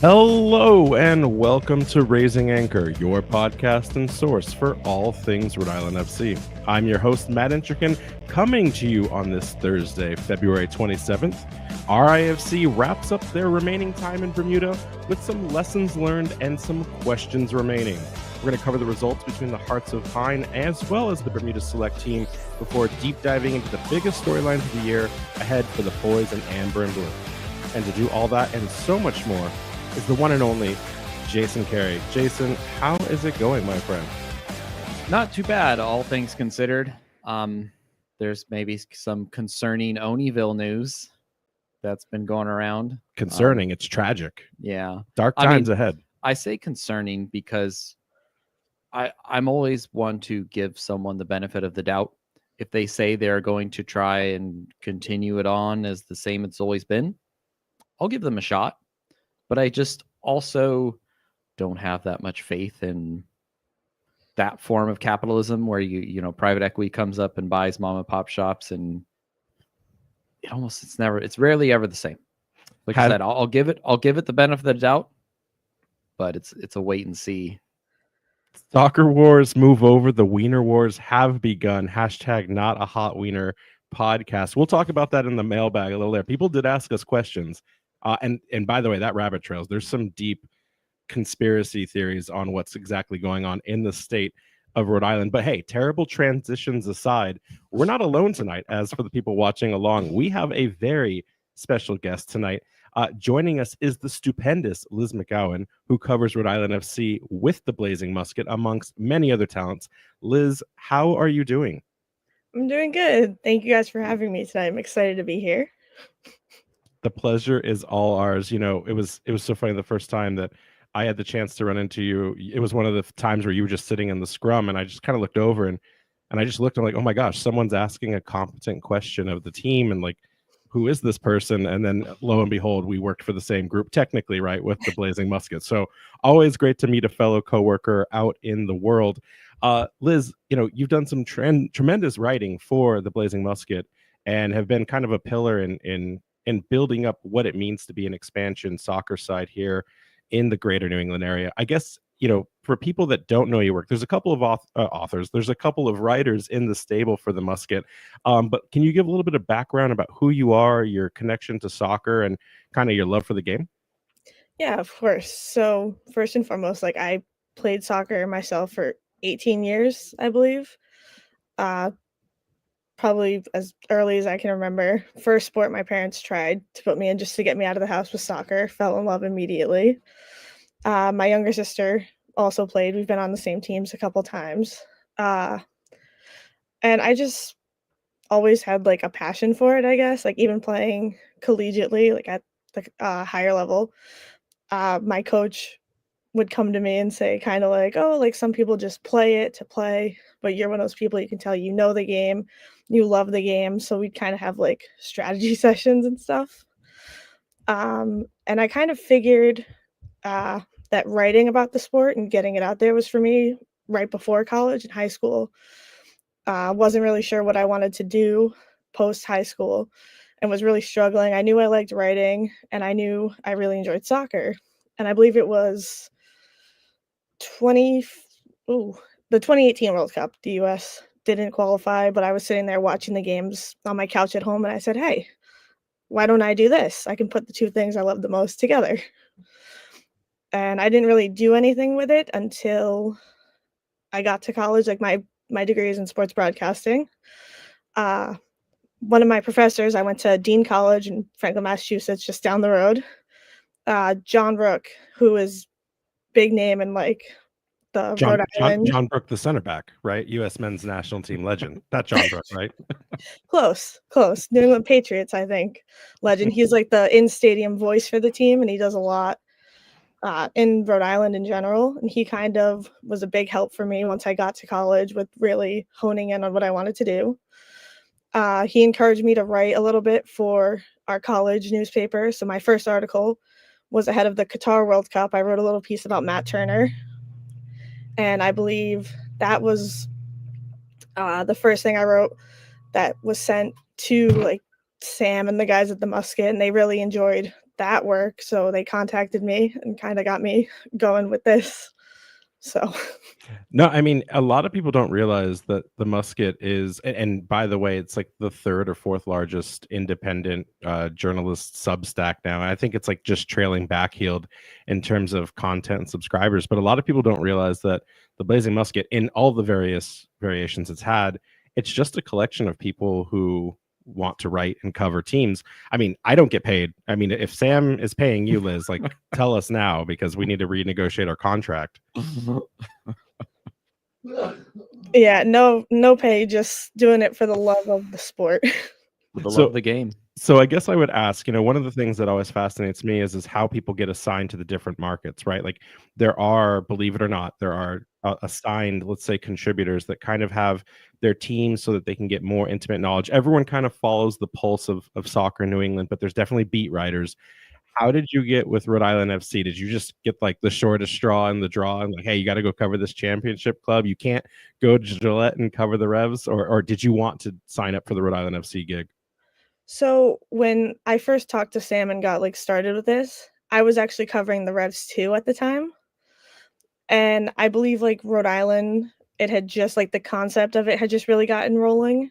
Hello and welcome to Raising Anchor, your podcast and source for all things Rhode Island FC. I'm your host, Matt Intrican, coming to you on this Thursday, February 27th. RIFC wraps up their remaining time in Bermuda with some lessons learned and some questions remaining. We're going to cover the results between the Hearts of Pine as well as the Bermuda Select team before deep diving into the biggest storylines of the year ahead for the boys in amber and blue. And to do all that and so much more is the one and only Jason Carey. Jason, how is it going, my friend? Not too bad, all things considered. There's maybe some concerning Oneyville news that's been going around. Concerning, it's tragic. Yeah. Dark times ahead. I say concerning because I'm always one to give someone the benefit of the doubt. If they say they're going to try and continue it on as the same it's always been, I'll give them a shot. But I just also don't have that much faith in that form of capitalism where private equity comes up and buys mom and pop shops, and it's rarely ever the same. Like I said, I'll give it the benefit of the doubt, but it's a wait and see. Soccer wars move over. The wiener wars have begun. # not a hot wiener podcast. We'll talk about that in the mailbag a little later. People did ask us questions. And by the way, that rabbit trails, there's some deep conspiracy theories on what's exactly going on in the state of Rhode Island. But hey, terrible transitions aside, we're not alone tonight. As for the people watching along, we have a very special guest tonight. Joining us is the stupendous Liz McGowan, who covers Rhode Island FC with the Blazing Musket, amongst many other talents. Liz, how are you doing? I'm doing good. Thank you guys for having me tonight. I'm excited to be here. The pleasure is all ours. You know, it was so funny the first time that I had the chance to run into you. It was one of the times where you were just sitting in the scrum, and I just kind of looked over and I just looked and I'm like, oh my gosh, someone's asking a competent question of the team, and like, who is this person? And then lo and behold, we worked for the same group technically, right, with the Blazing Musket. So always great to meet a fellow coworker out in the world. Liz, you've done some tremendous writing for the Blazing Musket and have been kind of a pillar in building up what it means to be an expansion soccer side here in the greater New England area. I guess, for people that don't know your work, there's a couple of authors, there's a couple of writers in the stable for the Musket. But can you give a little bit of background about who you are, your connection to soccer, and kind of your love for the game? Yeah, of course. So first and foremost, I played soccer myself for 18 years, I believe. Probably as early as I can remember. First sport my parents tried to put me in just to get me out of the house was soccer. Fell in love immediately. My younger sister also played. We've been on the same teams a couple times. And I just always had a passion for it, I guess, even playing collegiately, at the higher level. My coach would come to me and say kind of some people just play it to play, but you're one of those people you can tell the game, you love the game. So we'd kind of have strategy sessions and stuff. And I kind of figured that writing about the sport and getting it out there was for me right before college and high school. Wasn't really sure what I wanted to do post high school and was really struggling. I knew I liked writing and I knew I really enjoyed soccer. And I believe it was the 2018 World Cup. The U.S. didn't qualify, but I was sitting there watching the games on my couch at home and I said, hey, why don't I do this? I can put the two things I love the most together. And I didn't really do anything with it until I got to college. My degree is in sports broadcasting. One of my professors, I went to Dean College in Franklin, Massachusetts, just down the road. John Rook, who is big name in Rhode Island. John Brook, the center back, right? U.S. men's national team legend. That John Brook, right? Close. New England Patriots, I think, legend. He's the in-stadium voice for the team, and he does a lot in Rhode Island in general. And he kind of was a big help for me once I got to college with really honing in on what I wanted to do. He encouraged me to write a little bit for our college newspaper. So my first article was ahead of the Qatar World Cup. I wrote a little piece about Matt Turner. And I believe that was the first thing I wrote that was sent to Sam and the guys at the Musket, and they really enjoyed that work. So they contacted me and kind of got me going with this. So No, I mean, a lot of people don't realize that the Musket is, and by the way, it's like the third or fourth largest independent journalist Substack now. And I think it's like just trailing Backheeled in terms of content and subscribers. But a lot of people don't realize that the Blazing Musket, in all the various variations it's had, it's just a collection of people who want to write and cover teams. I mean, I don't get paid. I mean, if Sam is paying you, Liz, like tell us now, because we need to renegotiate our contract. Yeah, no pay, just doing it for the love of the sport. For the love of the game. So I guess I would ask, one of the things that always fascinates me is how people get assigned to the different markets, right? Like there are, believe it or not, there are assigned, let's say, contributors that kind of have their teams so that they can get more intimate knowledge. Everyone kind of follows the pulse of soccer in New England, but there's definitely beat writers. How did you get with Rhode Island FC? Did you just get like the shortest straw in the draw and like, hey, you got to go cover this championship club? You can't go to Gillette and cover the Revs, or did you want to sign up for the Rhode Island FC gig? So when I first talked to Sam and got like started with this, I was actually covering the Revs too at the time. And I believe like Rhode Island, it had just like the concept of it had just really gotten rolling.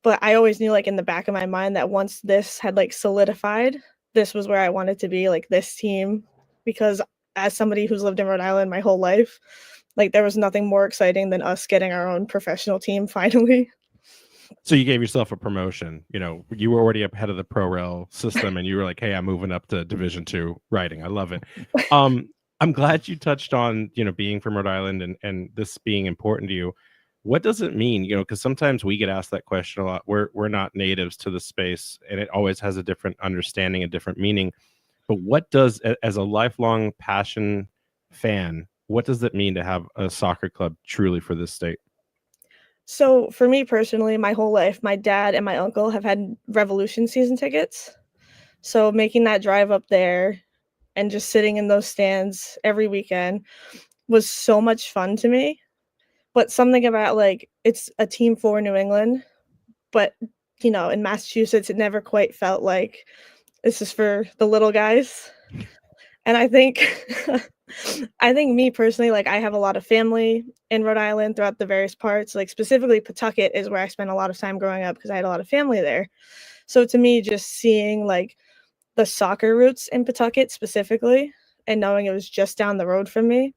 But I always knew like in the back of my mind that once this had like solidified, this was where I wanted to be, like this team, because as somebody who's lived in Rhode Island my whole life, like there was nothing more exciting than us getting our own professional team finally. So you gave yourself a promotion. You were already ahead of the pro rail system, and you were like, "Hey, I'm moving up to Division II writing. I love it." I'm glad you touched on being from Rhode Island and this being important to you. What does it mean? Because sometimes we get asked that question a lot. We're not natives to the space, and it always has a different understanding, a different meaning. But what does, as a lifelong passion fan, what does it mean to have a soccer club truly for this state? So for me personally, my whole life, my dad and my uncle have had Revolution season tickets. So making that drive up there and just sitting in those stands every weekend was so much fun to me. But something about like it's a team for New England, but in Massachusetts, it never quite felt like this is for the little guys. And I think me personally, like I have a lot of family in Rhode Island throughout the various parts, like specifically Pawtucket is where I spent a lot of time growing up because I had a lot of family there. So to me, just seeing like the soccer roots in Pawtucket specifically and knowing it was just down the road from me,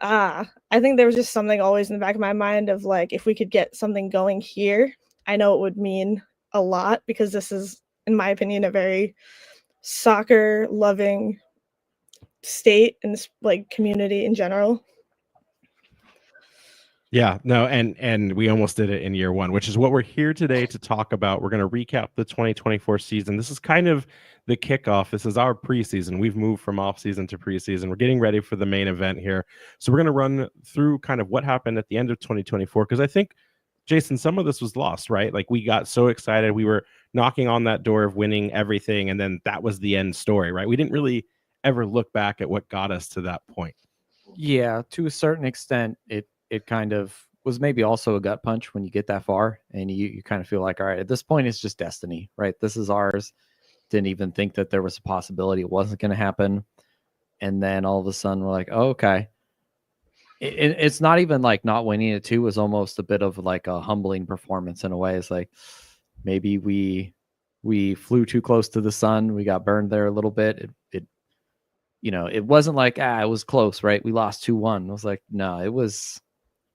I think there was just something always in the back of my mind of like, if we could get something going here, I know it would mean a lot because this is, in my opinion, a very soccer loving state and this like community in general. Yeah, no, and we almost did it in year one, which is what we're here today to talk about. We're going to recap the 2024 season. This is kind of the kickoff. This is our preseason. We've moved from off season to preseason. We're getting ready for the main event here. So we're going to run through kind of what happened at the end of 2024, because I think, Jason, some of this was lost, right? Like we got so excited. We were knocking on that door of winning everything, and then that was the end story, right? We didn't really ever look back at what got us to that point. Yeah, to a certain extent, it kind of was maybe also a gut punch when you get that far and you kind of feel like, all right, at this point, it's just destiny, right? This is ours. Didn't even think that there was a possibility it wasn't going to happen. And then all of a sudden we're like, oh, okay. It's not even like not winning it too was almost a bit of like a humbling performance in a way. It's like maybe we flew too close to the sun. We got burned there a little bit. It wasn't like, it was close, right? We lost 2-1. I was like, no,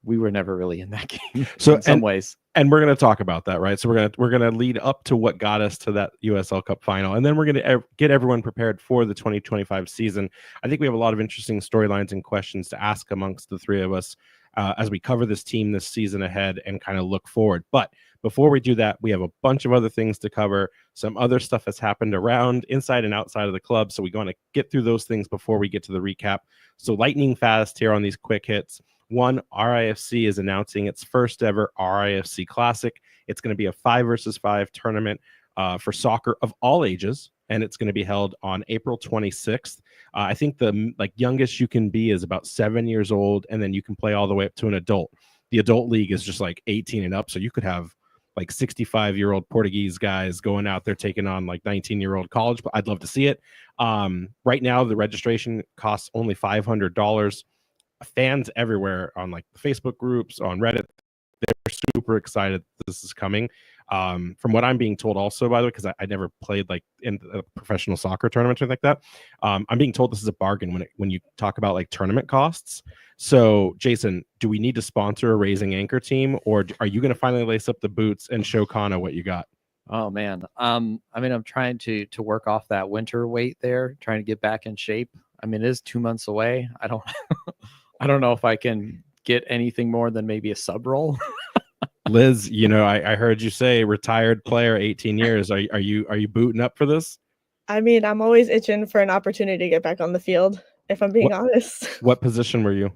we were never really in that game. So in some ways. And we're going to talk about that, right? So we're going to lead up to what got us to that USL Cup final, and then we're going to get everyone prepared for the 2025 season. I think we have a lot of interesting storylines and questions to ask amongst the three of us as we cover this team this season ahead and kind of look forward. But before we do that, we have a bunch of other things to cover, some other stuff that's happened around, inside and outside of the club. So we want to get through those things before we get to the recap. So lightning fast here on these quick hits. One, RIFC is announcing its first ever RIFC Classic. It's going to be a 5-versus-5 tournament for soccer of all ages, and it's going to be held on April 26th. I think the youngest you can be is about 7 years old, and then you can play all the way up to an adult. The adult league is just like 18 and up, so you could have like 65-year-old Portuguese guys going out there taking on like 19-year-old college. But I'd love to see it. Right now, the registration costs only $500. Fans everywhere on like Facebook groups, on Reddit, they're super excited this is coming. From what I'm being told also, by the way, because I never played like in a professional soccer tournament or anything like that, I'm being told this is a bargain when you talk about like tournament costs. So Jason, do we need to sponsor a Raising Anchor team, or are you going to finally lace up the boots and show Kana what you got? Oh man. I mean, I'm trying to work off that winter weight there, trying to get back in shape. I mean, it is 2 months away. I don't I don't know if I can get anything more than maybe a sub roll. Liz, I heard you say retired player, 18 years. Are you booting up for this? I mean, I'm always itching for an opportunity to get back on the field, if I'm being honest. What position were you?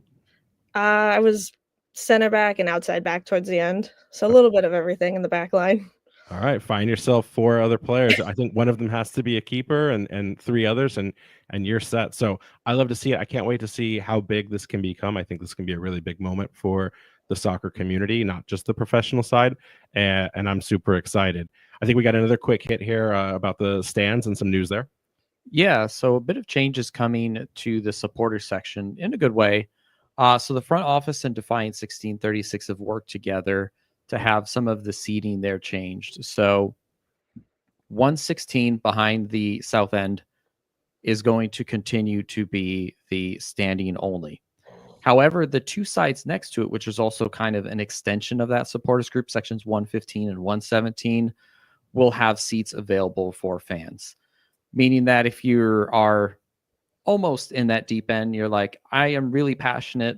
I was center back and outside back towards the end. So a little bit of everything in the back line. All right, find yourself 4 other players. I think one of them has to be a keeper and 3 others, and you're set. So I love to see it. I can't wait to see how big this can become. I think this can be a really big moment for the soccer community, not just the professional side. And I'm super excited. I think we got another quick hit here about the stands and some news there. Yeah, so a bit of changes coming to the supporter section in a good way. So the front office and Defiant 1636 have worked together to have some of the seating there changed. So 116 behind the south end is going to continue to be the standing only. However, the 2 sides next to it, which is also kind of an extension of that supporters group, sections 115 and 117, will have seats available for fans. Meaning that if you are almost in that deep end, you're like, I am really passionate,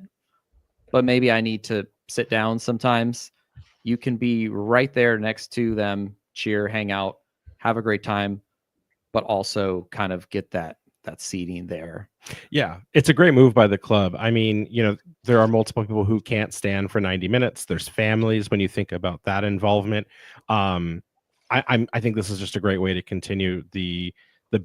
but maybe I need to sit down sometimes. You can be right there next to them, cheer, hang out, have a great time, but also kind of get that seating there. Yeah, it's a great move by the club. I mean, there are multiple people who can't stand for 90 minutes. There's families when you think about that involvement. I think this is just a great way to continue the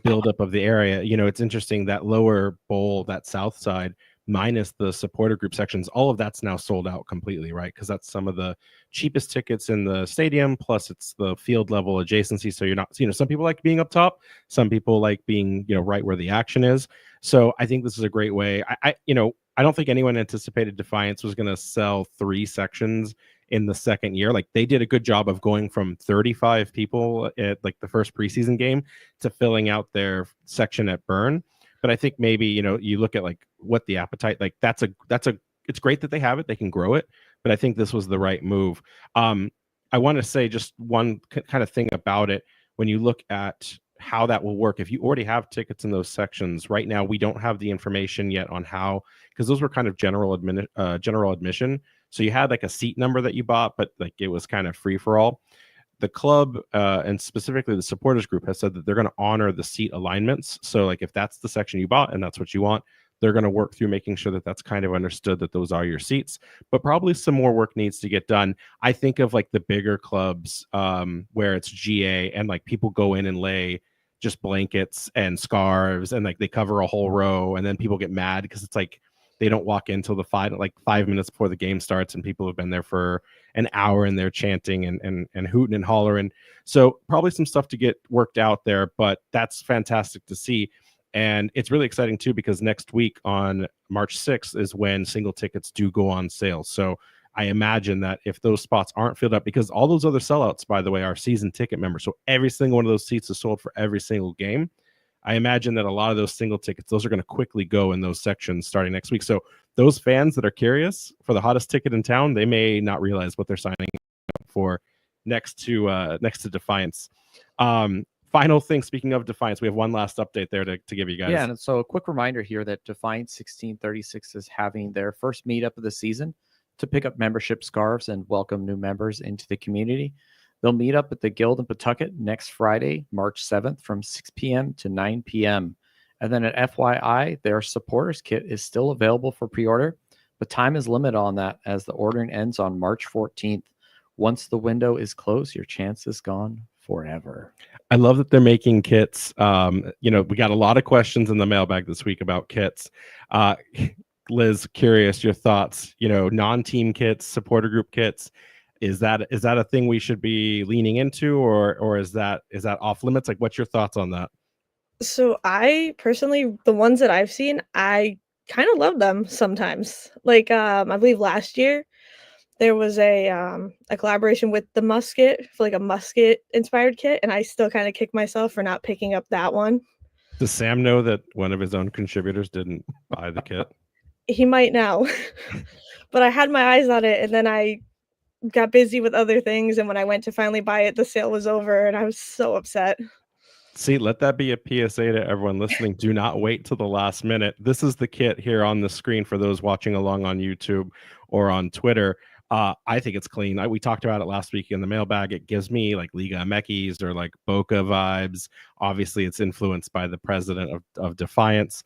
buildup of the area. It's interesting that lower bowl, that south side, minus the supporter group sections, all of that's now sold out completely, right? Because that's some of the cheapest tickets in the stadium, plus it's the field level adjacency. So you're not, some people like being up top, some people like being, right where the action is. So I think this is a great way. I don't think anyone anticipated Defiance was going to sell 3 sections in the second year. Like, they did a good job of going from 35 people at like the first preseason game to filling out their section at Burn. But I think maybe, you look at like what the appetite, like it's great that they have it, they can grow it, but I think this was the right move. I want to say just one kind of thing about it. When you look at how that will work, if you already have tickets in those sections right now, we don't have the information yet on how, because those were kind of general admission. So you had like a seat number that you bought, but like it was kind of free for all. The club and specifically the supporters group has said that they're going to honor the seat alignments. So like if that's the section you bought and that's what you want, they're going to work through making sure that that's kind of understood that those are your seats. But probably some more work needs to get done. I think of like the bigger clubs where it's GA and like people go in and lay just blankets and scarves and like they cover a whole row, and then people get mad because it's like they don't walk in till the 5 minutes before the game starts, and people have been there for an hour and they're chanting and hooting and hollering. So probably some stuff to get worked out there, but that's fantastic to see. And it's really exciting too, because next week on March 6th is when single tickets do go on sale. So I imagine that if those spots aren't filled up, because all those other sellouts, by the way, are season ticket members. So every single one of those seats is sold for every single game. I imagine that a lot of those single tickets, those are going to quickly go in those sections starting next week. So those fans that are curious for the hottest ticket in town, they may not realize what they're signing up for next to Defiance. Final thing, speaking of Defiance, we have one last update there to give you guys. Yeah, and so a quick reminder here that Defiance 1636 is having their first meetup of the season to pick up membership scarves and welcome new members into the community. They'll meet up at the Guild in Pawtucket next Friday, March 7th from 6 p.m. to 9 p.m. And then at FYI, their supporters kit is still available for pre-order, but time is limited on that as the ordering ends on March 14th. Once the window is closed, your chance is gone forever. I love that they're making kits. We got a lot of questions in the mailbag this week about kits. Liz, curious your thoughts, non-team kits, supporter group kits. Is that a thing we should be leaning into, or is that off limits? Like, what's your thoughts on that? So I personally, the ones that I've seen, I kind of love them sometimes. Like I believe last year there was a collaboration with the musket for like a musket inspired kit, and I still kind of kick myself for not picking up that one. Does Sam know that one of his own contributors didn't buy the kit? He might now. But I had my eyes on it, and then I got busy with other things, and when I went to finally buy it, the sale was over, and I was so upset. See, let that be a PSA to everyone listening. Do not wait till the last minute. This is the kit here on the screen for those watching along on YouTube or on Twitter. I think it's clean. We talked about it last week in the mailbag. It gives me like Liga MX or like Boca vibes. Obviously, it's influenced by the president of Defiance.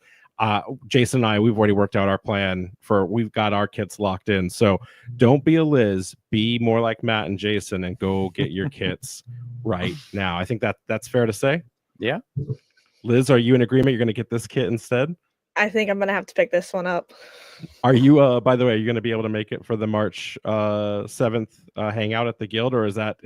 Jason and I, we've already worked out our plan we've got our kits locked in. So don't be a Liz, be more like Matt and Jason and go get your kits right now. I think that's fair to say. Yeah. Liz, are you in agreement? You're going to get this kit instead? I think I'm gonna have to pick this one up. Are you, by the way, are you going to be able to make it for the March 7th hangout at the Guild, or is that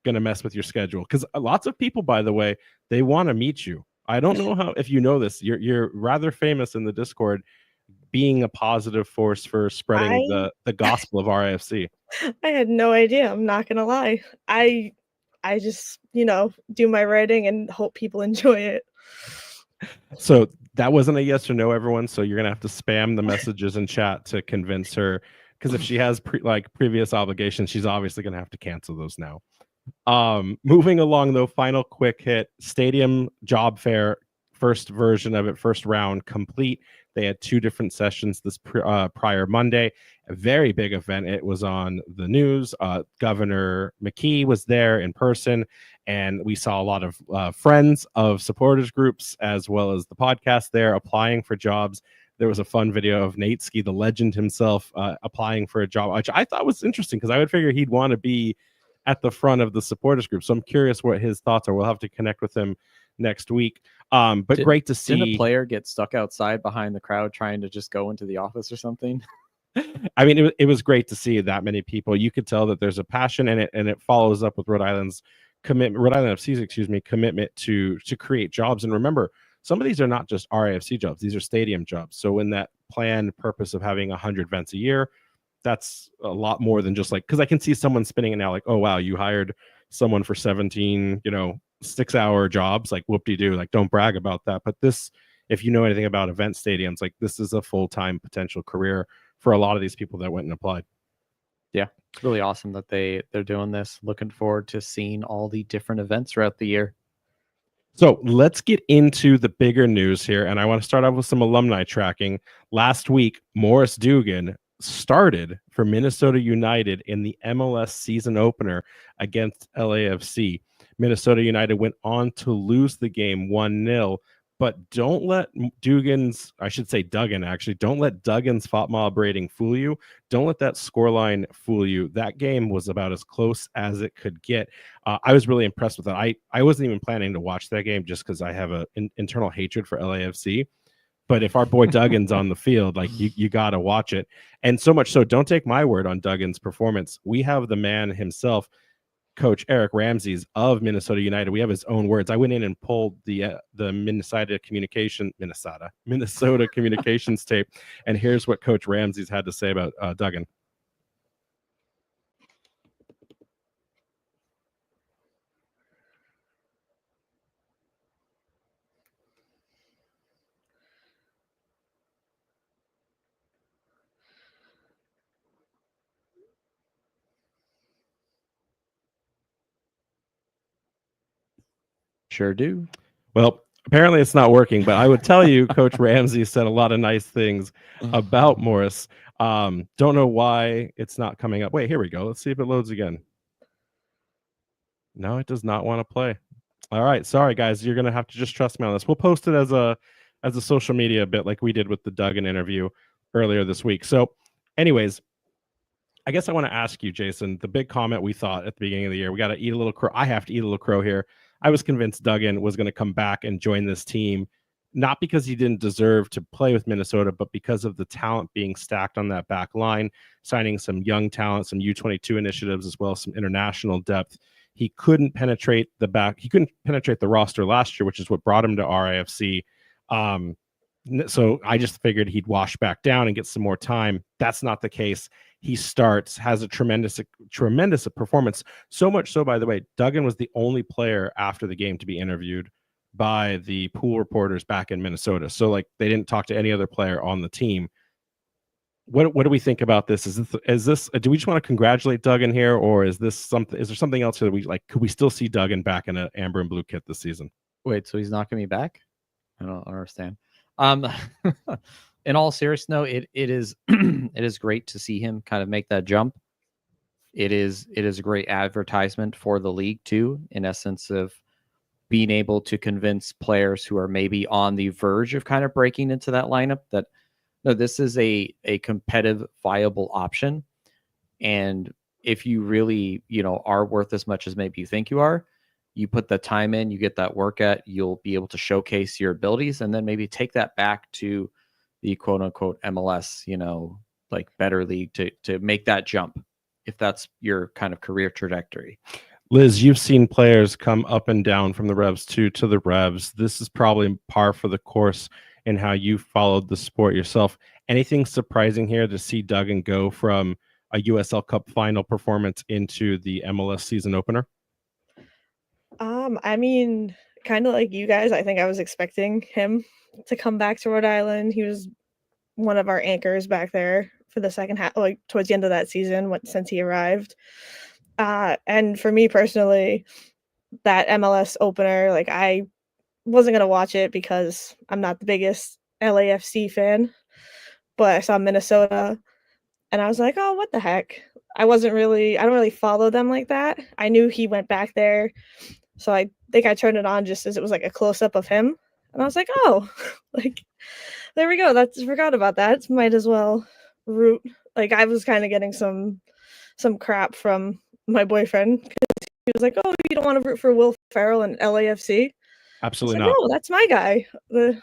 going to mess with your schedule? Because lots of people, by the way, they want to meet you. I don't know if you know this. You're rather famous in the Discord, being a positive force for spreading the gospel of RIFC. I had no idea. I'm not gonna lie. I just do my writing and hope people enjoy it. So that wasn't a yes or no, everyone. So you're gonna have to spam the messages in chat to convince her, because if she has previous obligations, she's obviously gonna have to cancel those now. Moving along though, final quick hit: Stadium Job Fair, first version of it, first round complete. They had 2 different sessions this prior Monday. A very big event. It was on the news. Governor McKee was there in person, and we saw a lot of friends of supporters groups as well as the podcast there applying for jobs. There was a fun video of Natesky, the legend himself, applying for a job, which I thought was interesting because I would figure he'd want to be at the front of the supporters group. So I'm curious what his thoughts are. We'll have to connect with him next week. But great to see. Didn't a player get stuck outside behind the crowd trying to just go into the office or something? I mean, it was great to see that many people. You could tell that there's a passion in it, and it follows up with Rhode Island FC's commitment to create jobs. And remember, some of these are not just RIFC jobs; these are stadium jobs. So in that planned purpose of having 100 events a year, that's a lot more than just because I can see someone spinning it now, like, oh wow, you hired someone for 17, 6-hour jobs, like whoop-de-doo, like don't brag about that. But this, if you know anything about event stadiums, like this is a full-time potential career for a lot of these people that went and applied. Yeah, it's really awesome that they're doing this. Looking forward to seeing all the different events throughout the year. So let's get into the bigger news here. And I want to start off with some alumni tracking. Last week, Morris Dugan started for Minnesota United in the MLS season opener against LAFC. Minnesota United went on to lose the game 1-0, but don't let Duggan, actually, don't let Duggan's FOTMOB rating fool you. Don't let that scoreline fool you. That game was about as close as it could get. I was really impressed with that. I wasn't even planning to watch that game just because I have an internal hatred for LAFC. But if our boy Duggan's on the field, like you got to watch it. And so much so, don't take my word on Duggan's performance. We have the man himself, Coach Eric Ramsey of Minnesota United. We have his own words. I went in and pulled the Minnesota communications tape, and here's what Coach Ramsey's had to say about Duggan. Sure do. Well, apparently it's not working, but I would tell you, Coach Ramsey said a lot of nice things about Morris. Don't know why it's not coming up. Wait, here we go. Let's see if it loads again. No, it does not want to play. All right, sorry guys, you're gonna have to just trust me on this. We'll post it as a social media bit like we did with the Duggan interview earlier this week. So, anyways, I guess I want to ask you, Jason, the big comment we thought at the beginning of the year, we got to eat a little crow. I have to eat a little crow here. I was convinced Duggan was going to come back and join this team not because he didn't deserve to play with Minnesota, but because of the talent being stacked on that back line, signing some young talent, some U22 initiatives, as well as some international depth. He couldn't penetrate the roster last year, which is what brought him to RIFC. So I just figured he'd wash back down and get some more time. That's not the case. He starts, has a tremendous performance. So much so, by the way, Duggan was the only player after the game to be interviewed by the pool reporters back in Minnesota. So like they didn't talk to any other player on the team. What do we think about this? Is this do we just want to congratulate Duggan here, or is there something else that we like? Could we still see Duggan back in an amber and blue kit this season? Wait, so he's not going to be back? I don't understand. In all seriousness, no, it is it is great to see him kind of make that jump. It is a great advertisement for the league too, in essence of being able to convince players who are maybe on the verge of kind of breaking into that lineup that no, this is a competitive, viable option. And if you really, are worth as much as maybe you think you are, you put the time in, you get that work at, you'll be able to showcase your abilities and then maybe take that back to the quote unquote MLS, like better league to make that jump if that's your kind of career trajectory. Liz, you've seen players come up and down from the Revs 2 to the Revs. This is probably par for the course in how you followed the sport yourself. Anything surprising here to see Duggan go from a USL Cup final performance into the MLS season opener? I mean, kind of like you guys, I think I was expecting him to come back to Rhode Island. He was one of our anchors back there for the second half, like towards the end of that season, since he arrived. And for me personally, that MLS opener, like I wasn't going to watch it because I'm not the biggest LAFC fan, but I saw Minnesota and I was like, oh, what the heck? I don't really follow them like that. I knew he went back there. So I think I turned it on just as it was like a close up of him. And I was like, oh, like, there we go. Forgot about that. Might as well root. Like I was kind of getting some crap from my boyfriend because he was like, oh, you don't want to root for Will Ferrell and LAFC? Absolutely not. not. No, that's my guy. The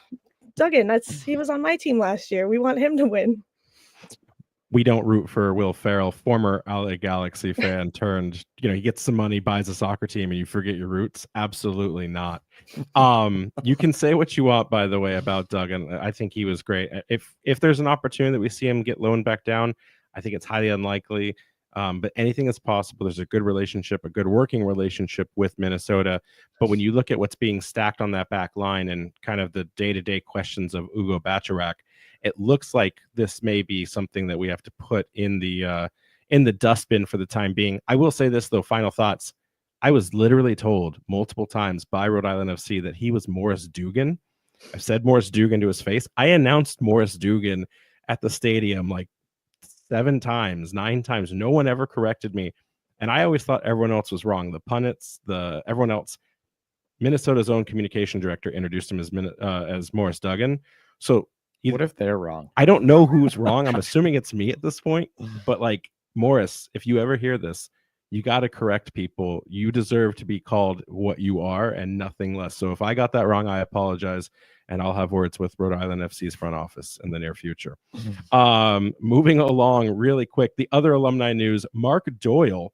Duggan, he was on my team last year. We want him to win. We don't root for Will Ferrell, former LA Galaxy fan turned, he gets some money, buys a soccer team, and you forget your roots. Absolutely not. You can say what you want, by the way, about Duggan. I think he was great. If there's an opportunity that we see him get loaned back down, I think it's highly unlikely. But anything is possible. There's a good working relationship with Minnesota. But when you look at what's being stacked on that back line and kind of the day-to-day questions of Ugo Bacharach, it looks like this may be something that we have to put in the dustbin for the time being. I will say this, though, final thoughts. I was literally told multiple times by Rhode Island FC that he was Morris Dugan. I've said Morris Dugan to his face. I announced Morris Dugan at the stadium like 7 times, 9 times. No one ever corrected me. And I always thought everyone else was wrong. The pundits, everyone else. Minnesota's own communication director introduced him as Morris Duggan. So what if they're wrong? I don't know who's wrong. I'm assuming it's me at this point. But like, Morris, if you ever hear this, you got to correct people. You deserve to be called what you are and nothing less. So if I got that wrong, I apologize. And I'll have words with Rhode Island FC's front office in the near future. Moving along really quick, the other alumni news, Mark Doyle,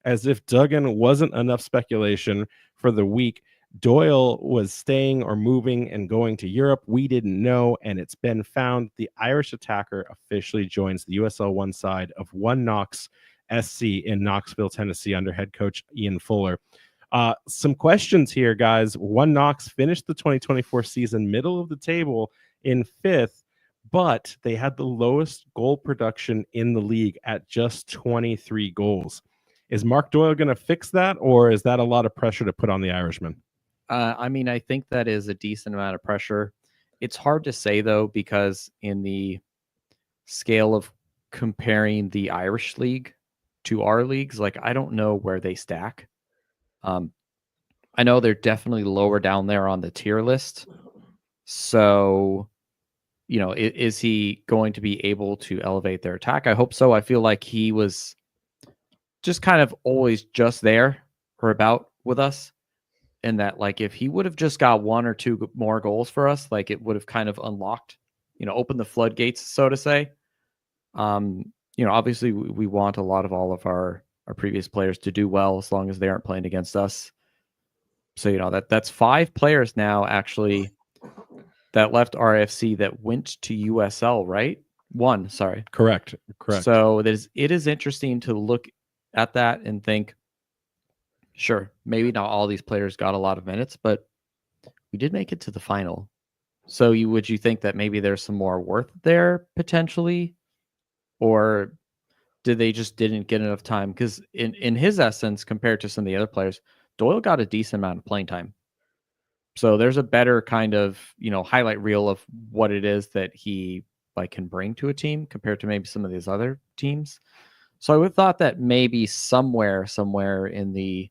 as if Duggan wasn't enough speculation for the week. Doyle was staying or moving and going to Europe. We didn't know, and it's been found. The Irish attacker officially joins the USL 1 side of One Knox SC in Knoxville, Tennessee, under head coach Ian Fuller. Some questions here, guys. One Knox finished the 2024 season middle of the table in 5th, but they had the lowest goal production in the league at just 23 goals. Is Mark Doyle going to fix that, or is that a lot of pressure to put on the Irishman? I mean, I think that is a decent amount of pressure. It's hard to say, though, because in the scale of comparing the Irish league to our leagues, like, I don't know where they stack. I know they're definitely lower down there on the tier list. So, is he going to be able to elevate their attack? I hope so. I feel like he was just kind of always just there or about with us. and that like if he would have just got 1 or 2 more goals for us, like it would have kind of unlocked, opened the floodgates, so to say. Obviously we want all of our previous players to do well as long as they aren't playing against us. So that's 5 players now actually that left RIFC that went to USL, right? 1, sorry. Correct. So it is interesting to look at that and think, sure, maybe not all these players got a lot of minutes, but we did make it to the final. So would you think that maybe there's some more worth there potentially? Or did they just didn't get enough time? Because in his essence, compared to some of the other players, Doyle got a decent amount of playing time. So there's a better kind of, highlight reel of what it is that he like can bring to a team compared to maybe some of these other teams. So I would have thought that maybe somewhere in the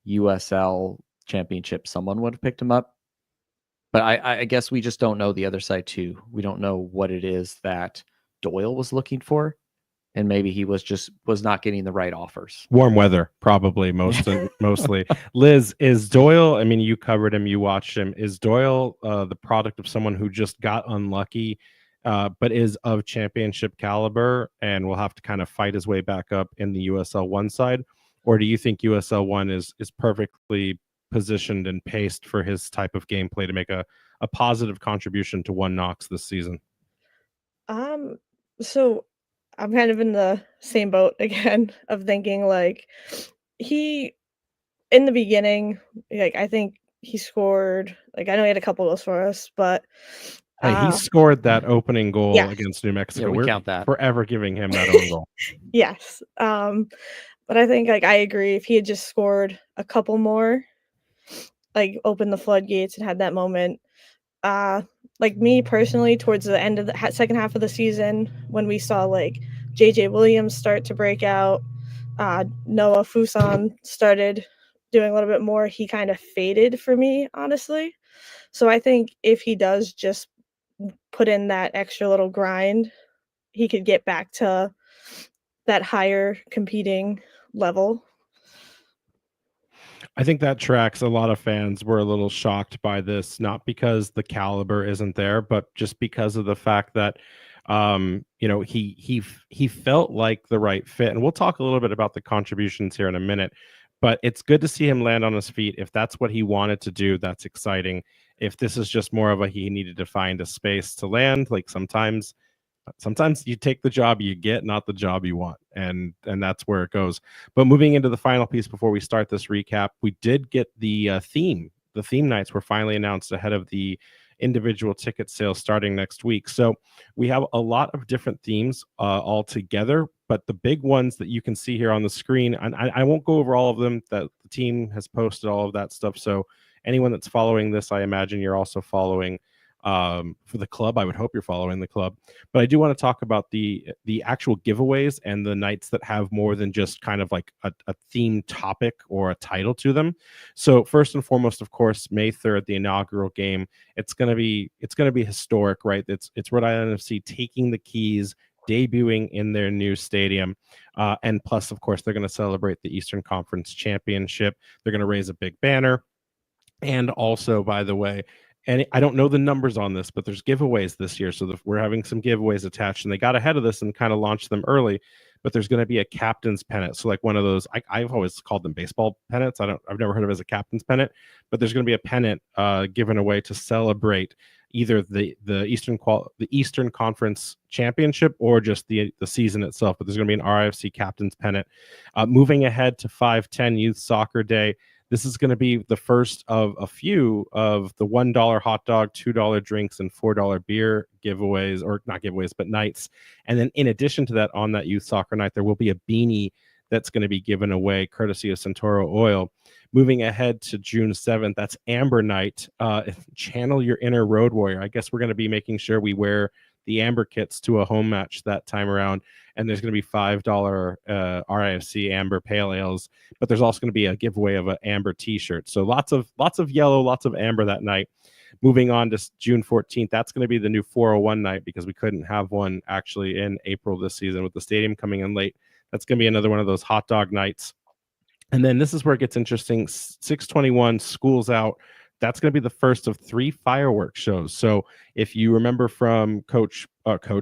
USL championship, someone would have picked him up. But I guess we just don't know the other side too. We don't know what it is that Doyle was looking for. And maybe he was not getting the right offers. Warm weather, probably mostly. Liz, is Doyle, I mean, you covered him, you watched him. Is Doyle the product of someone who just got unlucky, but is of championship caliber and will have to kind of fight his way back up in the USL 1 side? Or do you think USL 1 is perfectly positioned and paced for his type of gameplay to make a positive contribution to One Knox this season? So I'm kind of in the same boat again of thinking like he in the beginning, like I think he scored, like I know he had a couple goals for us, but Hey, he scored that opening goal yes. against New Mexico. Yeah, we We're count that. forever giving him that own goal. Yes. But I think like I agree if he had just scored a couple more, like opened the floodgates and had that moment. Like me personally, towards the end of the second half of the season, when we saw like JJ Williams start to break out, Noah Fuson started doing a little bit more, he kind of faded for me, honestly. So I think if he does just put in that extra little grind, he could get back to that higher competing level. I think that tracks. A lot of fans were a little shocked by this, not because the caliber isn't there, but just because of the fact that he felt like the right fit. And we'll talk a little bit about the contributions here in a minute, but it's good to see him land on his feet. If that's what he wanted to do, that's exciting. If this is just more of a he needed to find a space to land, like sometimes you take the job you get, not the job you want, and that's where it goes. But moving into the final piece before we start this recap, we did get the theme nights were finally announced ahead of the individual ticket sales starting next week. So we have a lot of different themes all together, but the big ones that you can see here on the screen, and I won't go over all of them, that the team has posted all of that stuff. So anyone that's following this, I imagine you're also following for the club. I would hope you're following the club, but I do want to talk about the actual giveaways and the nights that have more than just kind of like a themed topic or a title to them. So first and foremost, of course, May 3rd, the inaugural game. It's gonna be historic, right? It's Rhode Island FC taking the keys, debuting in their new stadium, and plus, of course, they're going to celebrate the Eastern Conference Championship. They're going to raise a big banner, and also, by the way, and I don't know the numbers on this, but there's giveaways this year. So we're having some giveaways attached, and they got ahead of this and kind of launched them early. But there's going to be a captain's pennant. So like one of those, I've always called them baseball pennants. I've never heard of it as a captain's pennant, but there's going to be a pennant given away to celebrate either the Eastern Conference Championship or just the season itself. But there's going to be an RIFC captain's pennant. Moving ahead to 5/10 Youth Soccer Day. This is going to be the first of a few of the $1 hot dog, $2 drinks, and $4 beer giveaways, or not giveaways, but nights. And then in addition to that, on that youth soccer night, there will be a beanie that's going to be given away courtesy of Centauro Oil. Moving ahead to June 7th, that's Amber Night. Channel your inner road warrior. I guess we're going to be making sure we wear the Amber kits to a home match that time around. And there's going to be $5 RIFC Amber Pale Ales, but there's also going to be a giveaway of an Amber T-shirt. So lots of yellow, lots of Amber that night. Moving on to June 14th, that's going to be the new 401 night because we couldn't have one actually in April this season with the stadium coming in late. That's going to be another one of those hot dog nights. And then this is where it gets interesting. 621, school's out. That's going to be the first of 3 fireworks shows. So if you remember from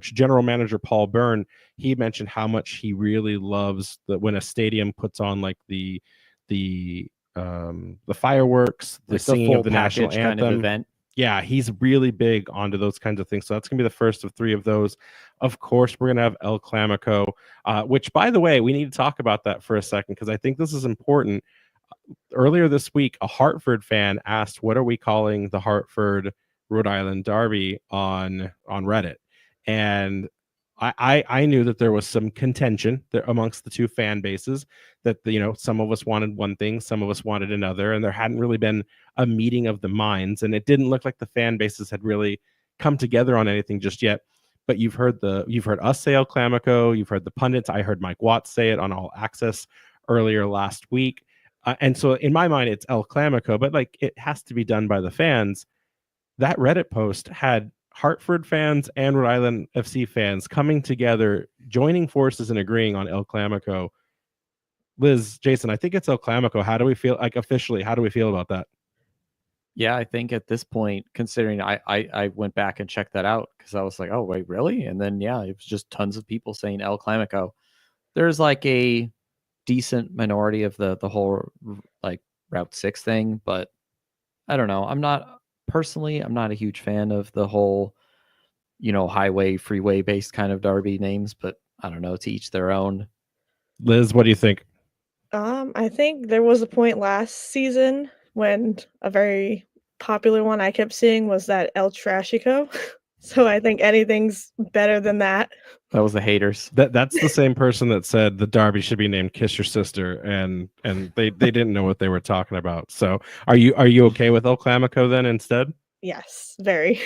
General Manager Paul Byrne, he mentioned how much he really loves that when a stadium puts on like the fireworks, the Like singing full of the national package anthem. kind of event. Yeah, he's really big onto those kinds of things. So that's going to be the first of 3 of those. Of course, we're going to have El Clamico, which, by the way, we need to talk about that for a second because I think this is important. Earlier this week, a Hartford fan asked, "What are we calling the Hartford Rhode Island Derby on Reddit?" And I knew that there was some contention there amongst the 2 fan bases. That some of us wanted one thing, some of us wanted another, and there hadn't really been a meeting of the minds, and it didn't look like the fan bases had really come together on anything just yet. But you've heard us say El Clamico, you've heard the pundits. I heard Mike Watts say it on All Access earlier last week. And so in my mind, it's El Clamico, but like it has to be done by the fans. That Reddit post had Hartford fans and Rhode Island FC fans coming together, joining forces and agreeing on El Clamico. Liz, Jason, I think it's El Clamico. How do we feel, like officially, how do we feel about that? Yeah, I think at this point, considering I went back and checked that out because I was like, oh, wait, really? And then, yeah, it was just tons of people saying El Clamico. There's like a decent minority of the whole like Route 6 thing, but I don't know. I'm not a huge fan of the whole, highway, freeway based kind of derby names, but I don't know, to each their own. Liz, what do you think? I think there was a point last season when a very popular one I kept seeing was that El Trashico. So I think anything's better than that. That was the haters. That's the same person that said the derby should be named Kiss Your Sister, and they didn't know what they were talking about. So are you okay with El Clamico then instead? Yes, very.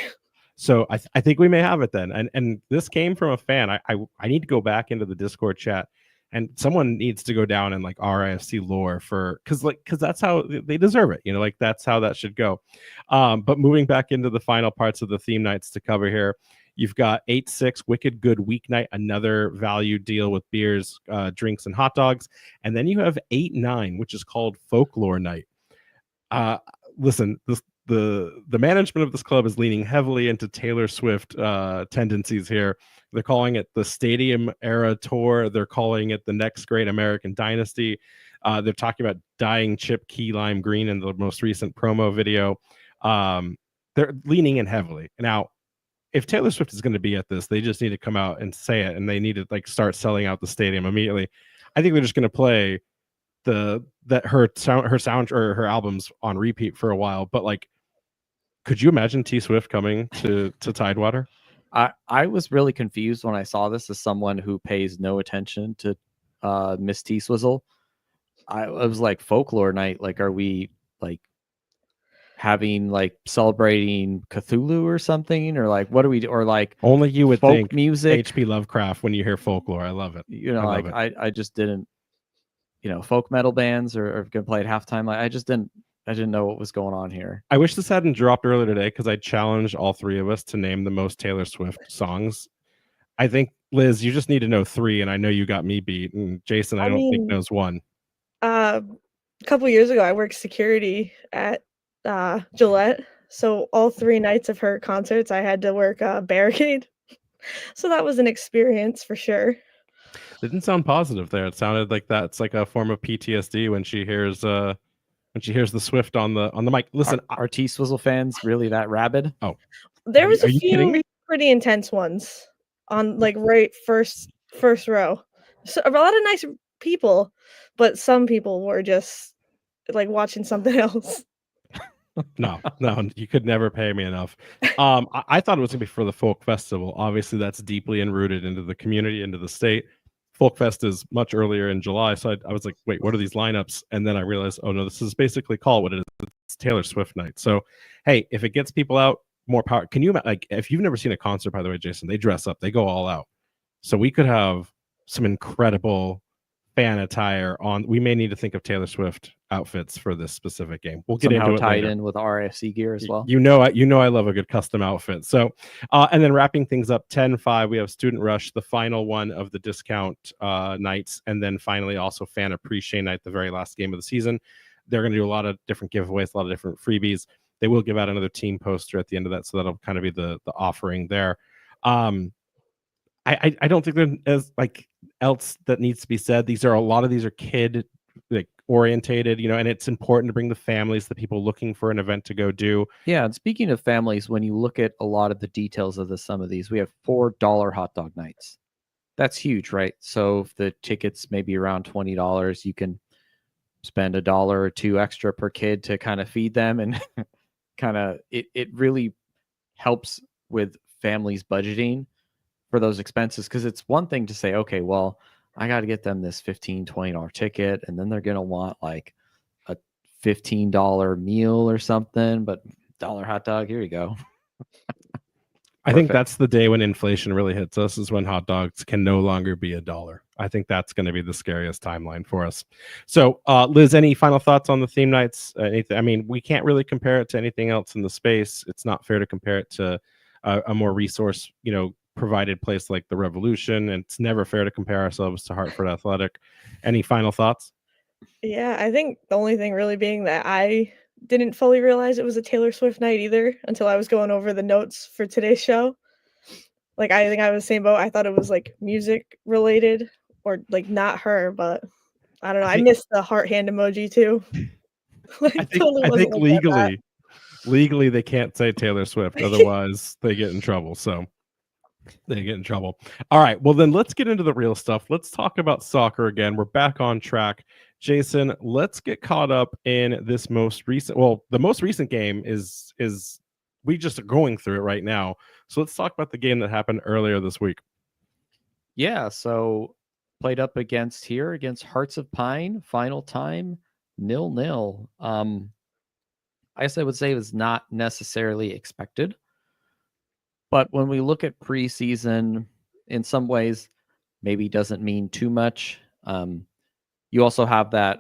So I think we may have it then. And this came from a fan. I need to go back into the Discord chat, and someone needs to go down and like RIFC lore because that's how they deserve it. Like that's how that should go. But moving back into the final parts of the theme nights to cover here, you've got 8-6 Wicked Good Weeknight, another value deal with beers, drinks, and hot dogs, and then you have 8-9, which is called Folklore Night. Listen, the management of this club is leaning heavily into Taylor Swift tendencies here. They're calling it the Stadium Era Tour. They're calling it the Next Great American Dynasty. They're talking about dyeing Chip Key Lime Green in the most recent promo video. They're leaning in heavily. Now, if Taylor Swift is going to be at this, they just need to come out and say it, and they need to like start selling out the stadium immediately. I think they're just going to play her albums on repeat for a while. But like, could you imagine T Swift coming to Tidewater? I was really confused when I saw this as someone who pays no attention to Miss T Swizzle. I was like, Folklore Night, like, are we like having like celebrating Cthulhu or something, or like what do we, or like only you would folk think music, H.P. Lovecraft when you hear folklore. I love it. I just didn't, folk metal bands are gonna play at halftime. Like I didn't know what was going on here. I wish this hadn't dropped earlier today because I challenged all 3 of us to name the most Taylor Swift songs. I think, Liz, you just need to know 3, and I know you got me beat. And Jason, I don't think knows 1. A couple years ago, I worked security at Gillette. So all 3 nights of her concerts, I had to work barricade. So that was an experience for sure. Didn't sound positive there. It sounded like that's like a form of PTSD when she hears the Swift on the mic. Listen, are T Swizzle fans really that rabid? Oh, there was a few pretty intense ones on like right first row. So a lot of nice people, but some people were just like watching something else. No, you could never pay me enough. I thought it was gonna be for the folk festival. Obviously, that's deeply enrooted into the community, into the state. Folk Fest is much earlier in July, so I was like, wait, what are these lineups? And then I realized, oh no, this is basically called what it is. It's Taylor Swift night. So hey, if it gets people out, more power. Can you, like, if you've never seen a concert, by the way, Jason, they dress up, they go all out. So we could have some incredible fan attire on. We may need to think of Taylor Swift outfits for this specific game. We'll get Somehow into it tied later. in with RIFC gear as well. You know, I love a good custom outfit. So, and then wrapping things up, 10-5, we have Student Rush, the final one of the discount nights, and then finally also Fan Appreciate Night, the very last game of the season. They're going to do a lot of different giveaways, a lot of different freebies. They will give out another team poster at the end of that, so that'll kind of be the offering there. I don't think there's like else that needs to be said. A lot of these are kid like orientated, you know, and it's important to bring the families, the people looking for an event to go do. Yeah, and speaking of families, when you look at a lot of the details of some of these, we have $4 hot dog nights. That's huge, right? So if the tickets maybe around $20, you can spend $1 or $2 extra per kid to kind of feed them, and kind of it really helps with families budgeting for those expenses, because it's one thing to say, okay, well, I got to get them this $15-$20 ticket, and then they're going to want like a $15 meal or something, but $1 hot dog, here you go. I think that's the day when inflation really hits us, is when hot dogs can no longer be $1. I think that's going to be the scariest timeline for us. So, Liz, any final thoughts on the theme nights? Anything? I mean, we can't really compare it to anything else in the space. It's not fair to compare it to a more resource, provided place like the Revolution, and it's never fair to compare ourselves to Hartford Athletic. Any final thoughts? Yeah, I think the only thing really being that I didn't fully realize it was a Taylor Swift night either until I was going over the notes for today's show. Like, I think I was the same boat. I thought it was like music related or like not her, but I don't know. I missed the heart hand emoji too. Like, I think legally they can't say Taylor Swift, otherwise they get in trouble. So they get in trouble. All right. Well, then let's get into the real stuff. Let's talk about soccer again. We're back on track. Jason, let's get caught up in this most recent. Well, the most recent game is we just are going through it right now. So let's talk about the game that happened earlier this week. Yeah. So played up against Hearts of Pine. Final time 0-0. I guess I would say it was not necessarily expected. But when we look at preseason, in some ways, maybe doesn't mean too much. You also have that,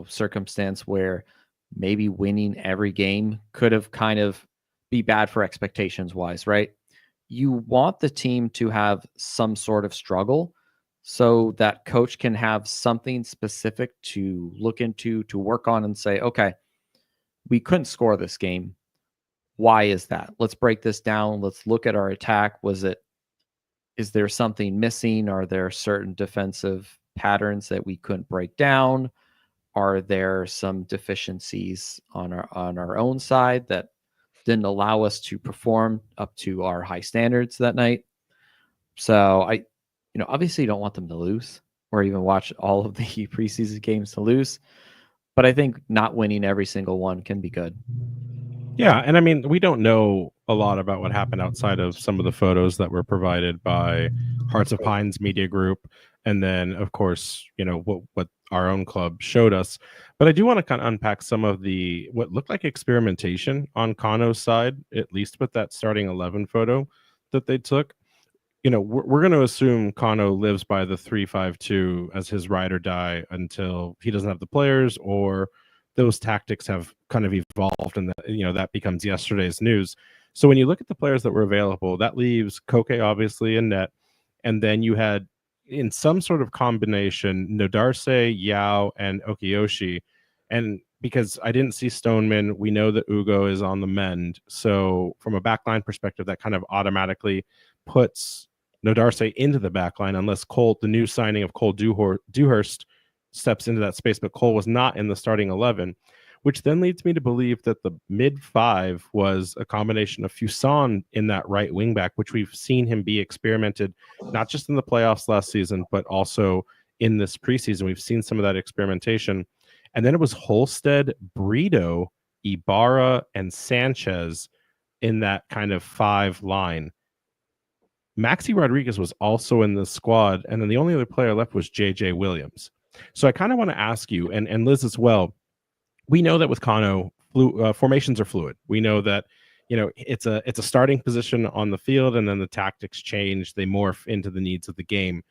circumstance where maybe winning every game could have kind of be bad for expectations wise, right? You want the team to have some sort of struggle so that coach can have something specific to look into, to work on, and say, okay, we couldn't score this game. Why is that? Let's break this down. Let's look at our attack. Is there something missing? Are there certain defensive patterns that we couldn't break down? Are there some deficiencies on our own side that didn't allow us to perform up to our high standards that night? So I obviously don't want them to lose or even watch all of the preseason games to lose, but I think not winning every single one can be good. Yeah, and I mean, we don't know a lot about what happened outside of some of the photos that were provided by Hearts of Pines Media Group, and then, of course, what our own club showed us. But I do want to kind of unpack some of what looked like experimentation on Kano's side, at least with that starting 11 photo that they took. We're going to assume Kano lives by the 3-5-2 as his ride or die until he doesn't have the players, or those tactics have kind of evolved, and that becomes yesterday's news. So when you look at the players that were available, that leaves Koke obviously in net, and then you had in some sort of combination Nodarse, Yao, and Okiyoshi. And because I didn't see Stoneman, we know that Ugo is on the mend. So from a backline perspective, that kind of automatically puts Nodarse into the backline, unless the new signing of Cole Dewhurst steps into that space, but Cole was not in the starting 11, which then leads me to believe that the mid five was a combination of Fuson in that right wing back, which we've seen him be experimented, not just in the playoffs last season, but also in this preseason. We've seen some of that experimentation. And then it was Holstead, Brito, Ibarra, and Sanchez in that kind of 5 line. Maxi Rodriguez was also in the squad, and then the only other player left was JJ Williams. So I kind of want to ask you, and Liz as well, we know that with Kano, formations are fluid. We know that, it's a starting position on the field, and then the tactics change. They morph into the needs of the game.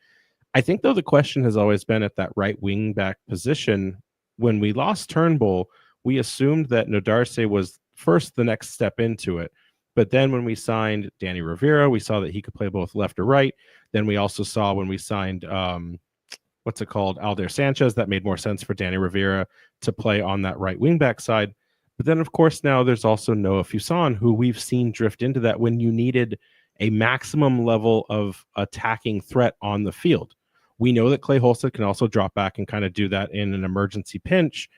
I think, though, the question has always been at that right wing back position. When we lost Turnbull, we assumed that Nodarse was first the next step into it. But then when we signed Danny Rivera, we saw that he could play both left or right. Then we also saw when we signed, what's it called, Alder Sanchez, that made more sense for Danny Rivera to play on that right wing back side. But then, of course, now there's also Noah Fuson, who we've seen drift into that when you needed a maximum level of attacking threat on the field. We know that Clay Holstead can also drop back and kind of do that in an emergency pinch.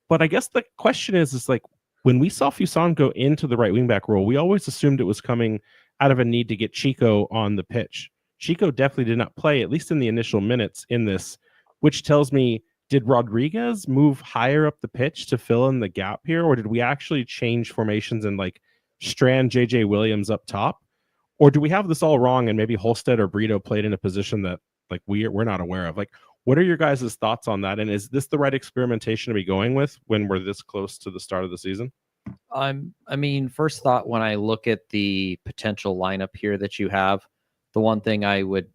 But I guess the question is like, when we saw Fuson go into the right wingback role, we always assumed it was coming out of a need to get Chico on the pitch. Chico definitely did not play, at least in the initial minutes in this, which tells me, did Rodriguez move higher up the pitch to fill in the gap here? Or did we actually change formations and like strand JJ Williams up top? Or do we have this all wrong and maybe Holstead or Brito played in a position that like we're not aware of? Like, what are your guys' thoughts on that? And is this the right experimentation to be going with when we're this close to the start of the season? I mean, first thought when I look at the potential lineup here that you have, the one thing I would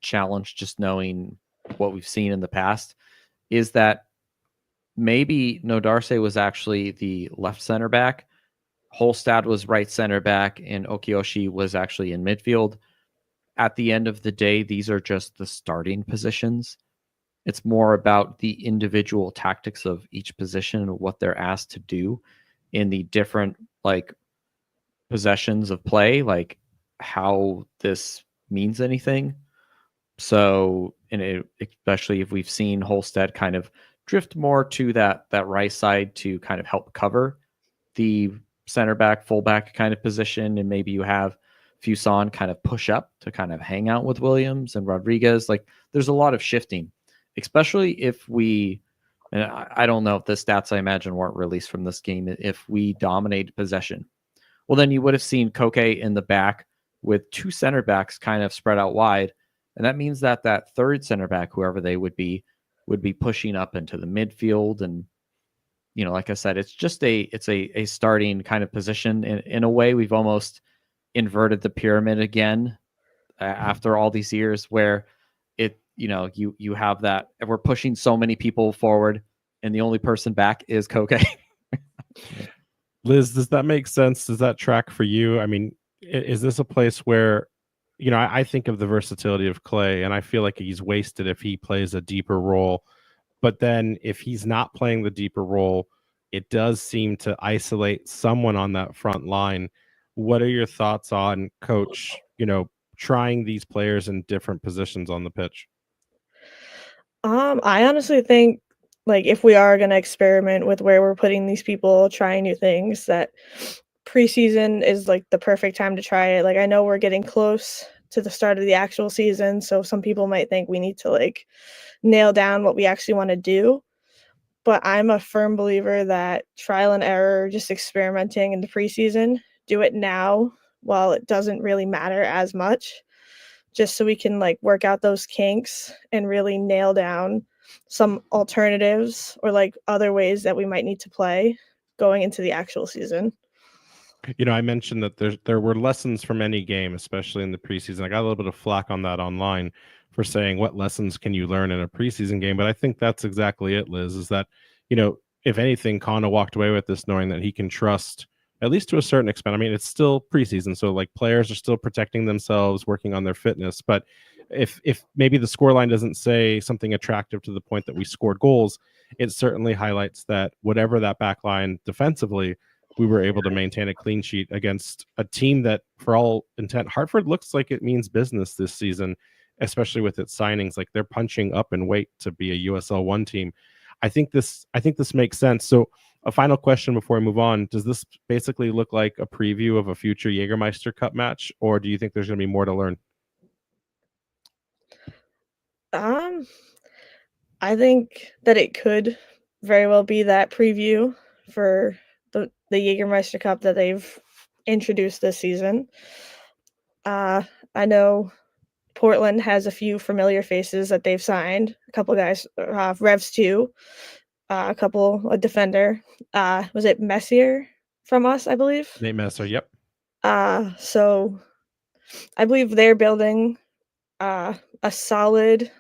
challenge, just knowing what we've seen in the past, is that maybe Nodarse was actually the left center back, Holstad was right center back, and Okiyoshi was actually in midfield. At the end of the day, these are just the starting positions. It's more about the individual tactics of each position and what they're asked to do in the different like possessions of play, like how this means anything. So, especially if we've seen Holstead kind of drift more to that right side to kind of help cover the center back, fullback kind of position, and maybe you have Fuson kind of push up to kind of hang out with Williams and Rodriguez. Like, there's a lot of shifting, especially if we, and I don't know if the stats I imagine weren't released from this game, if we dominate possession. Well, then you would have seen Koke in the back with two center backs kind of spread out wide. And that means that that third center back, whoever they would be pushing up into the midfield. And, you know, like I said, it's just a starting kind of position. In a way, we've almost inverted the pyramid again after all these years, where it, you know, you have that, and we're pushing so many people forward and the only person back is Koke. Liz, does that make sense? Does that track for you? I mean, is this a place where, you know, I think of the versatility of Clay, and I feel like he's wasted if he plays a deeper role. But then if he's not playing the deeper role, it does seem to isolate someone on that front line. What are your thoughts on Coach, you know, trying these players in different positions on the pitch? I honestly think, like, if we are gonna experiment with where we're putting these people, trying new things, that preseason is like the perfect time to try it. Like, I know we're getting close to the start of the actual season, so some people might think we need to like nail down what we actually want to do. But I'm a firm believer that trial and error, just experimenting in the preseason, do it now while it doesn't really matter as much, just so we can like work out those kinks and really nail down some alternatives or like other ways that we might need to play going into the actual season. You know, I mentioned that there were lessons from any game, especially in the preseason. I got a little bit of flack on that online for saying what lessons can you learn in a preseason game, but I think that's exactly it, Liz, is that, you know, if anything, Kana walked away with this knowing that he can trust, at least to a certain extent. I mean, it's still preseason, so like players are still protecting themselves, working on their fitness, but if maybe the scoreline doesn't say something attractive to the point that we scored goals, it certainly highlights that whatever that back line defensively, we were able to maintain a clean sheet against a team that, for all intent, Hartford looks like it means business this season, especially with its signings. Like, they're punching up in weight to be a USL 1 team. I think this makes sense. So a final question before I move on. Does this basically look like a preview of a future Jägermeister Cup match, or do you think there's going to be more to learn? I think that it could very well be that preview for the Jägermeister Cup that they've introduced this season. I know Portland has a few familiar faces that they've signed. A couple guys, Revs 2, a defender. Was it Messier from us, I believe? Nate Messer, yep. So I believe they're building a solid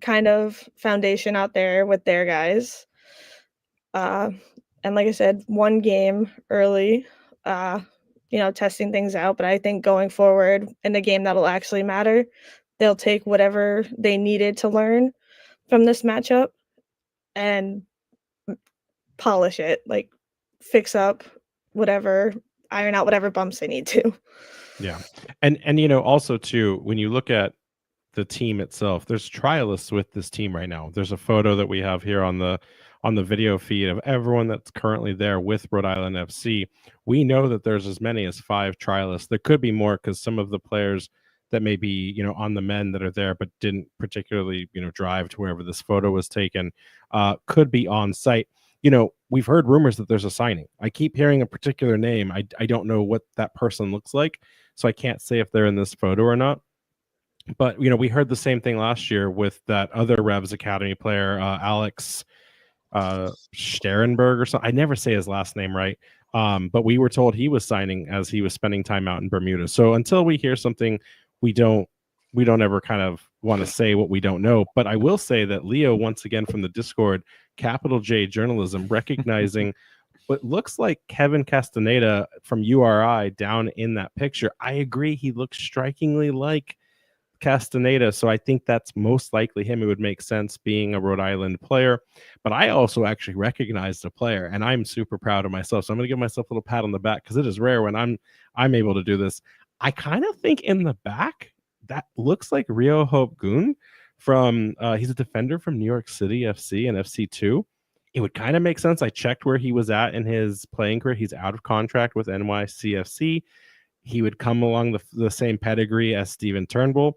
kind of foundation out there with their guys. And like I said, one game early, testing things out. But I think going forward in a game that'll actually matter, they'll take whatever they needed to learn from this matchup and polish it, like fix up whatever, iron out whatever bumps they need to. Yeah. And also too, when you look at the team itself, there's trialists with this team right now. There's a photo that we have here on the video feed of everyone that's currently there with Rhode Island FC. We know that there's as many as 5 trialists. There could be more because some of the players that may be on the men that are there but didn't particularly drive to wherever this photo was taken could be on site. We've heard rumors that there's a signing. I keep hearing a particular name. I don't know what that person looks like, so I can't say if they're in this photo or not. But we heard the same thing last year with that other Revs Academy player, Alex Sterenberg or something. I never say his last name right. But we were told he was signing as he was spending time out in Bermuda. So until we hear something, we don't ever kind of want to say what we don't know. But I will say that Leo, once again from the Discord, capital J journalism, recognizing what looks like Kevin Castaneda from URI down in that picture. I agree. He looks strikingly like Castaneda, so I think that's most likely him. It would make sense being a Rhode Island player, but I also actually recognized the player, and I'm super proud of myself. So I'm going to give myself a little pat on the back because it is rare when I'm able to do this. I kind of think in the back that looks like Rio Hope Goon from he's a defender from New York City FC and FC2. It would kind of make sense. I checked where he was at in his playing career. He's out of contract with NYCFC. He would come along the same pedigree as Steven Turnbull.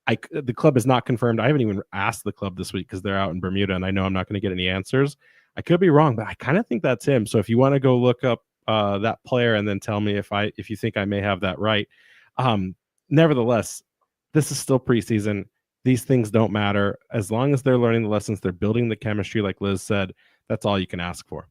The club is not confirmed. I haven't even asked the club this week because they're out in Bermuda, and I know I'm not going to get any answers. I could be wrong, but I kind of think that's him. So if you want to go look up that player and then tell me if you think I may have that right. Nevertheless, this is still preseason. These things don't matter. As long as they're learning the lessons, they're building the chemistry, like Liz said, that's all you can ask for.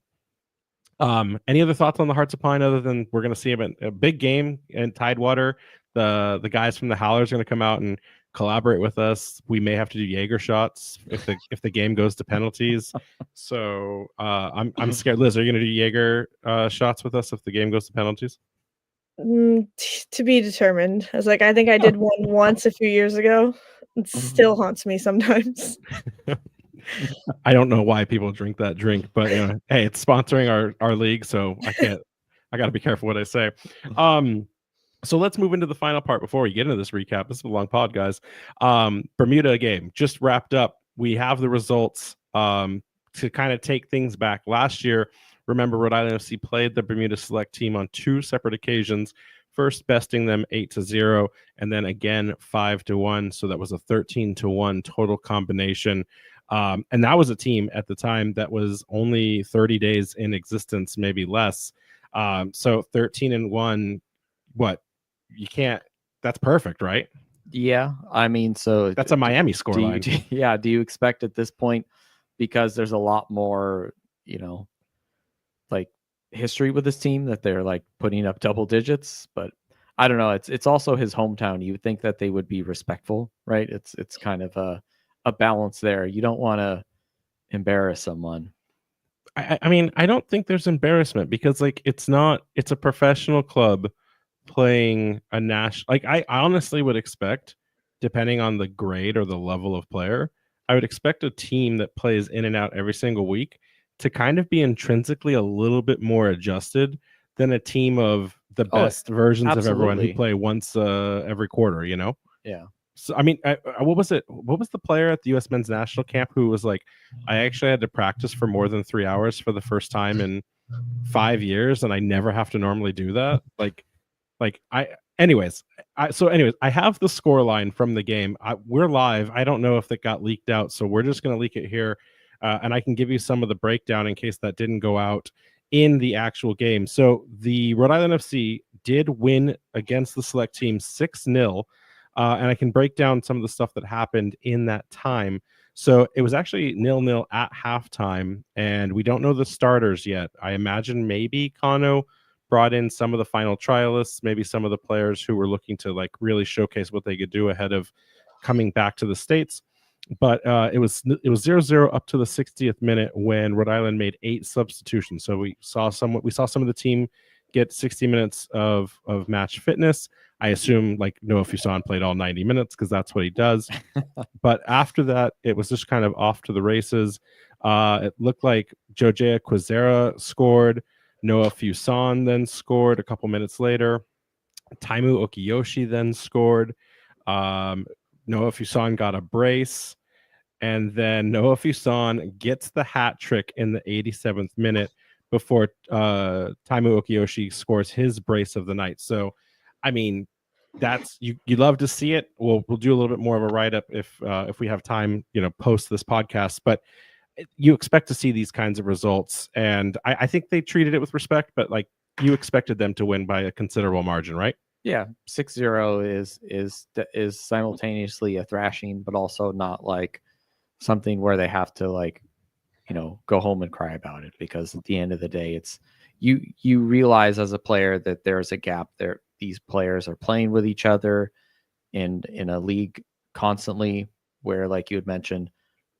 Any other thoughts on the Hearts of Pine other than we're going to see a big game in Tidewater? The guys from the Howlers are going to come out and collaborate with us. We may have to do Jaeger shots if the game goes to penalties. So I'm scared. Liz, are you going to do Jaeger shots with us if the game goes to penalties? To be determined. I think I did one once a few years ago. It still haunts me sometimes. I don't know why people drink that drink, but hey, it's sponsoring our league, so I got to be careful what I say. So let's move into the final part before we get into this recap. This is a long pod, guys. Bermuda game just wrapped up. We have the results to kind of take things back. Last year, remember, Rhode Island FC played the Bermuda Select team on 2 separate occasions. First besting them 8-0, and then again 5-1. So that was a 13-1 total combination. And that was a team at the time that was only 30 days in existence, maybe less. So 13-1, what? You can't, that's perfect, right? Yeah. I mean, so that's a Miami scoreline. Do you expect at this point, because there's a lot more, like history with this team, that they're like putting up double digits? But I don't know. It's also his hometown. You would think that they would be respectful, right? It's kind of a balance there. You don't want to embarrass someone. I mean, I don't think there's embarrassment because it's a professional club playing a national. I honestly would expect, depending on the grade or the level of player, I would expect a team that plays in and out every single week to kind of be intrinsically a little bit more adjusted than a team of the best versions of everyone who play once every quarter, Yeah. So I mean, what was it? What was the player at the U.S. men's national camp who was like, I actually had to practice for more than 3 hours for the first time in 5 years, and I never have to normally do that. Anyways, I have the score line from the game. We're live. I don't know if that got leaked out, so we're just going to leak it here, and I can give you some of the breakdown in case that didn't go out in the actual game. So the Rhode Island FC did win against the select team 6-0. And I can break down some of the stuff that happened in that time. So it was actually 0-0 at halftime, and we don't know the starters yet. I imagine maybe Kano brought in some of the final trialists, maybe some of the players who were looking to really showcase what they could do ahead of coming back to the States. But it was 0-0 up to the 60th minute when Rhode Island made 8 substitutions. So we saw some of the team get 60 minutes of match fitness. I assume like Noah Fuson played all 90 minutes because that's what he does. But after that, it was just kind of off to the races. It looked like Jojea Quizera scored. Noah Fuson then scored a couple minutes later. Taimu Okiyoshi then scored. Noah Fuson got a brace. And then Noah Fuson gets the hat trick in the 87th minute before Taimu Okiyoshi scores his brace of the night. So, I mean, that's you love to see it. We'll do a little bit more of a write-up if we have time, post this podcast. But you expect to see these kinds of results, and I think they treated it with respect. But like you expected them to win by a considerable margin, right? Yeah, 6-0 is simultaneously a thrashing, but also not like something where they have to like, go home and cry about it, because at the end of the day, it's you realize as a player that there's a gap there. These players are playing with each other in a league constantly where, like you had mentioned,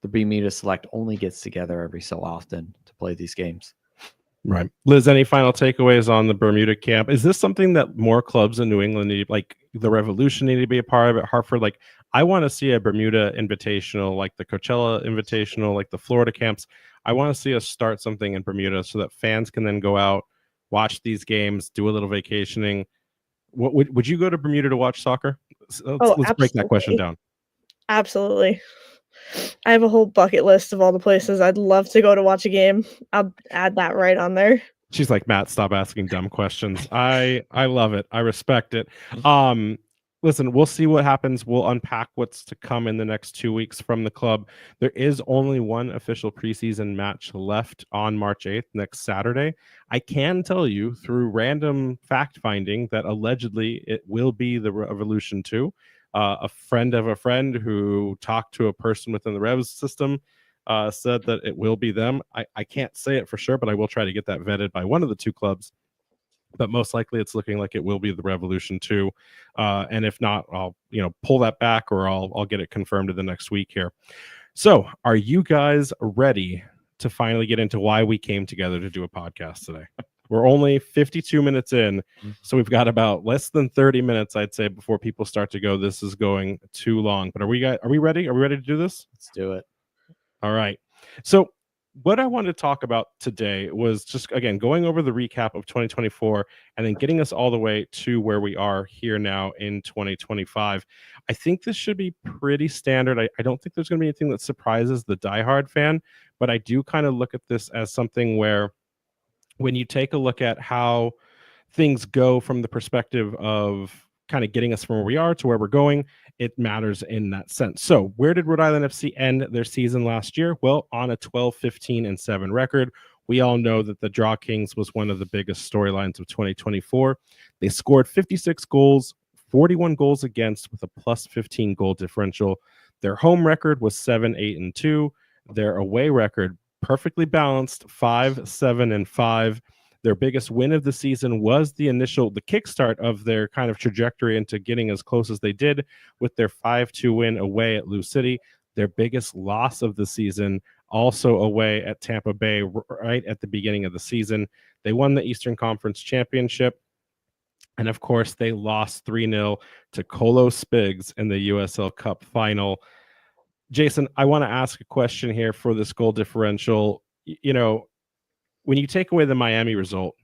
the Bermuda Select only gets together every so often to play these games. Right. Liz, any final takeaways on the Bermuda camp? Is this something that more clubs in New England need, like the Revolution need to be a part of it? Hartford, like I want to see a Bermuda Invitational, like the Coachella Invitational, like the Florida camps. I want to see us start something in Bermuda so that fans can then go out, watch these games, do a little vacationing. What would you go to Bermuda to watch soccer? Let's break that question down. Absolutely. I have a whole bucket list of all the places I'd love to go to watch a game. I'll add that right on there. She's like, Matt, stop asking dumb questions. I love it. I respect it. Listen, we'll see what happens. We'll unpack what's to come in the next 2 weeks from the club. There is only one official preseason match left on March 8th, next Saturday. I can tell you through random fact finding that allegedly it will be the Revolution 2. A friend of a friend who talked to a person within the Revs system said that it will be them. I can't say it for sure, but I will try to get that vetted by one of the two clubs. But most likely it's looking like it will be the Revolution 2. And if not, I'll pull that back, or I'll get it confirmed in the next week here. So are you guys ready to finally get into why we came together to do a podcast today? We're only 52 minutes in, so we've got about less than 30 minutes, I'd say, before people start to go, this is going too long. But are we ready? Are we ready to do this? Let's do it. All right. So what I wanted to talk about today was just, again, going over the recap of 2024 and then getting us all the way to where we are here now in 2025. I think this should be pretty standard. I don't think there's going to be anything that surprises the diehard fan, but I do kind of look at this as something where when you take a look at how things go from the perspective of kind of getting us from where we are to where we're going, it matters in that sense. So where did Rhode Island FC end their season last year? Well, on a 12-15-7 record. We all know that the Draw Kings was one of the biggest storylines of 2024. They scored 56 goals, 41 goals against, with a plus 15 goal differential. Their home record was 7-8-2. Their away record, perfectly balanced, 5-7-5. Their biggest win of the season was the kickstart of their kind of trajectory into getting as close as they did with their 5-2 win away at Lou City. Their biggest loss of the season, also away at Tampa Bay, right at the beginning of the season. They won the Eastern Conference Championship. And of course, they lost 3-0 to Colo Spigs in the USL Cup final. Jason, I want to ask a question here for this goal differential. When you take away the Miami result,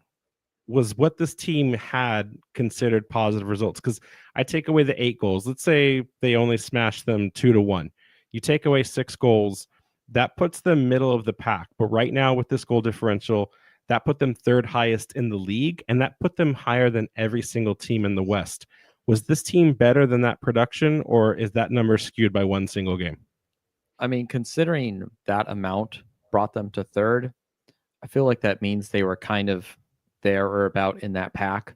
was what this team had considered positive results? Because I take away the 8 goals. Let's say they only smashed them 2-1. You take away 6 goals, that puts them middle of the pack. But right now with this goal differential, that put them 3rd highest in the league, and that put them higher than every single team in the West. Was this team better than that production, or is that number skewed by one single game? I mean, considering that amount brought them to 3rd, I feel like that means they were kind of there or about in that pack.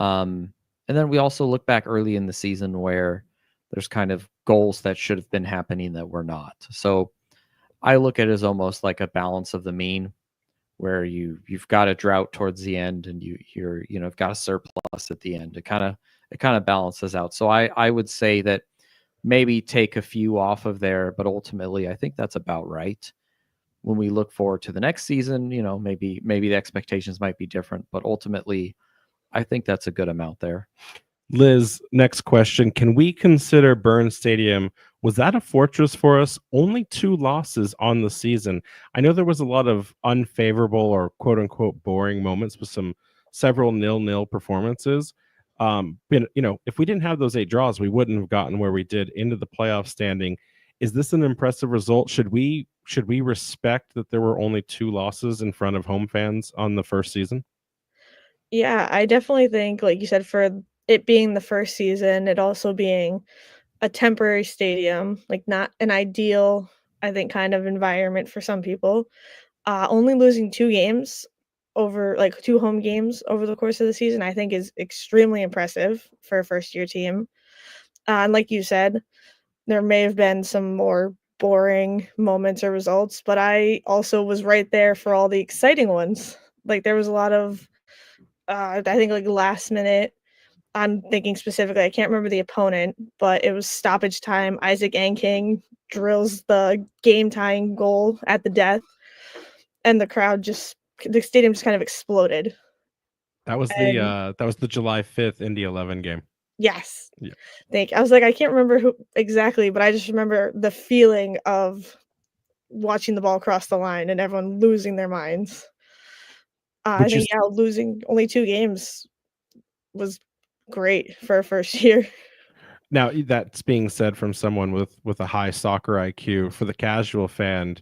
And then we also look back early in the season where there's kind of goals that should have been happening that were not. So I look at it as almost like a balance of the mean, where you've got a drought towards the end and you've got a surplus at the end. It kind of balances out. So I would say that maybe take a few off of there, but ultimately I think that's about right. When we look forward to the next season, maybe the expectations might be different, but ultimately I think that's a good amount there. Liz, next question. Can we consider Burns Stadium, was that a fortress for us? Only 2 losses on the season. I know there was a lot of unfavorable or quote unquote boring moments with several 0-0 performances. But, if we didn't have those 8 draws, we wouldn't have gotten where we did into the playoff standing. Is this an impressive result? Should we respect that there were only 2 losses in front of home fans on the first season? Yeah, I definitely think, like you said, for it being the first season, it also being a temporary stadium, like not an ideal, I think, kind of environment for some people. Only losing 2 games over like 2 home games over the course of the season, I think is extremely impressive for a first year team. And like you said, there may have been some more boring moments or results, but I also was right there for all the exciting ones. Like there was a lot of I think like last minute. I'm thinking specifically, I can't remember the opponent, but it was stoppage time. Isaac Anking drills the game tying goal at the death, and the stadium just kind of exploded. That was And the July 5th Indy 11 game. yes, Yeah. I was like, I can't remember who exactly, but I just remember the feeling of watching the ball cross the line and everyone losing their minds. I Would you think losing only 2 games was great for a first year. Now, that's being said from someone with a high soccer IQ. For the casual fan,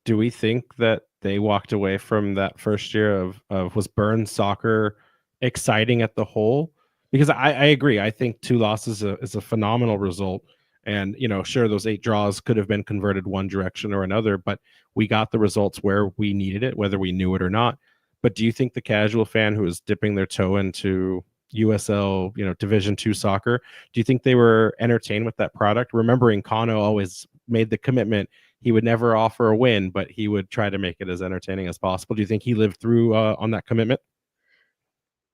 do we think that they walked away from that first year of was Burns soccer exciting at the whole? Because I agree. I think 2 losses is a phenomenal result. And, sure, those 8 draws could have been converted one direction or another, but we got the results where we needed it, whether we knew it or not. But do you think the casual fan who is dipping their toe into USL, Division 2 soccer, do you think they were entertained with that product? Remembering Kano always made the commitment he would never offer a win, but he would try to make it as entertaining as possible. Do you think he lived through on that commitment?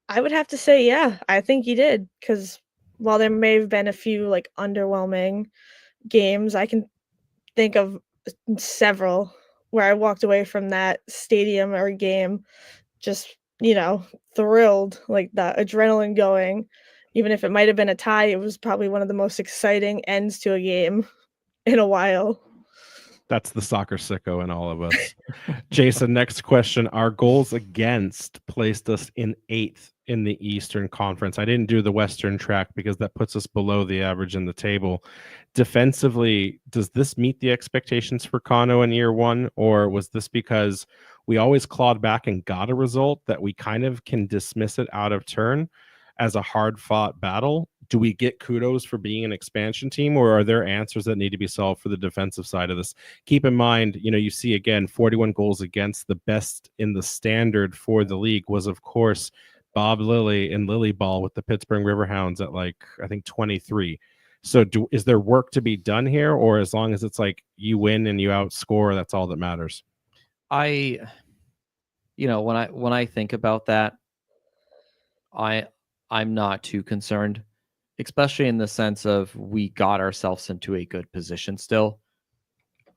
I would have to say, yeah, I think he did. Because while there may have been a few, like, underwhelming games, I can think of several where I walked away from that stadium or game just, thrilled, like, the adrenaline going. Even if it might have been a tie, it was probably one of the most exciting ends to a game in a while. That's the soccer sicko in all of us. Jason, next question. Our goals against placed us in 8th in the Eastern Conference. I didn't do the Western track because that puts us below the average in the table. Defensively, does this meet the expectations for Kano in year 1, or was this because we always clawed back and got a result that we kind of can dismiss it out of turn as a hard-fought battle? Do we get kudos for being an expansion team, or are there answers that need to be solved for the defensive side of this? Keep in mind, you see again 41 goals against. The best in the standard for the league was, of course, Bob Lilly and Lily Ball with the Pittsburgh Riverhounds at I think 23. So is there work to be done here, or as long as it's like you win and you outscore, that's all that matters? When I think about that, I'm not too concerned, especially in the sense of we got ourselves into a good position still.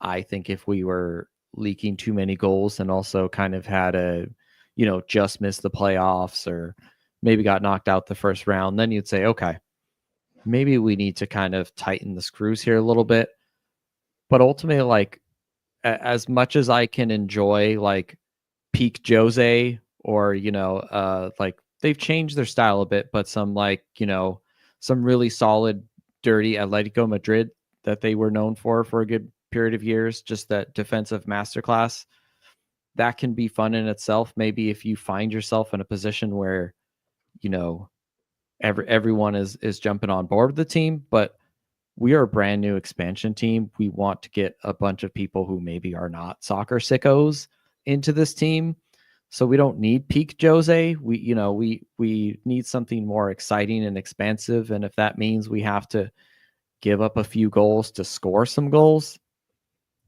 I think if we were leaking too many goals and also kind of had just missed the playoffs or maybe got knocked out the first round, then you'd say, okay, maybe we need to kind of tighten the screws here a little bit. But ultimately, as much as I can enjoy peak Jose or, they've changed their style a bit, but some some really solid, dirty Atletico Madrid that they were known for a good period of years, just that defensive masterclass, that can be fun in itself. Maybe if you find yourself in a position where, everyone is jumping on board with the team, but we are a brand new expansion team. We want to get a bunch of people who maybe are not soccer sickos into this team. So we don't need peak Jose. We need something more exciting and expansive. And if that means we have to give up a few goals to score some goals,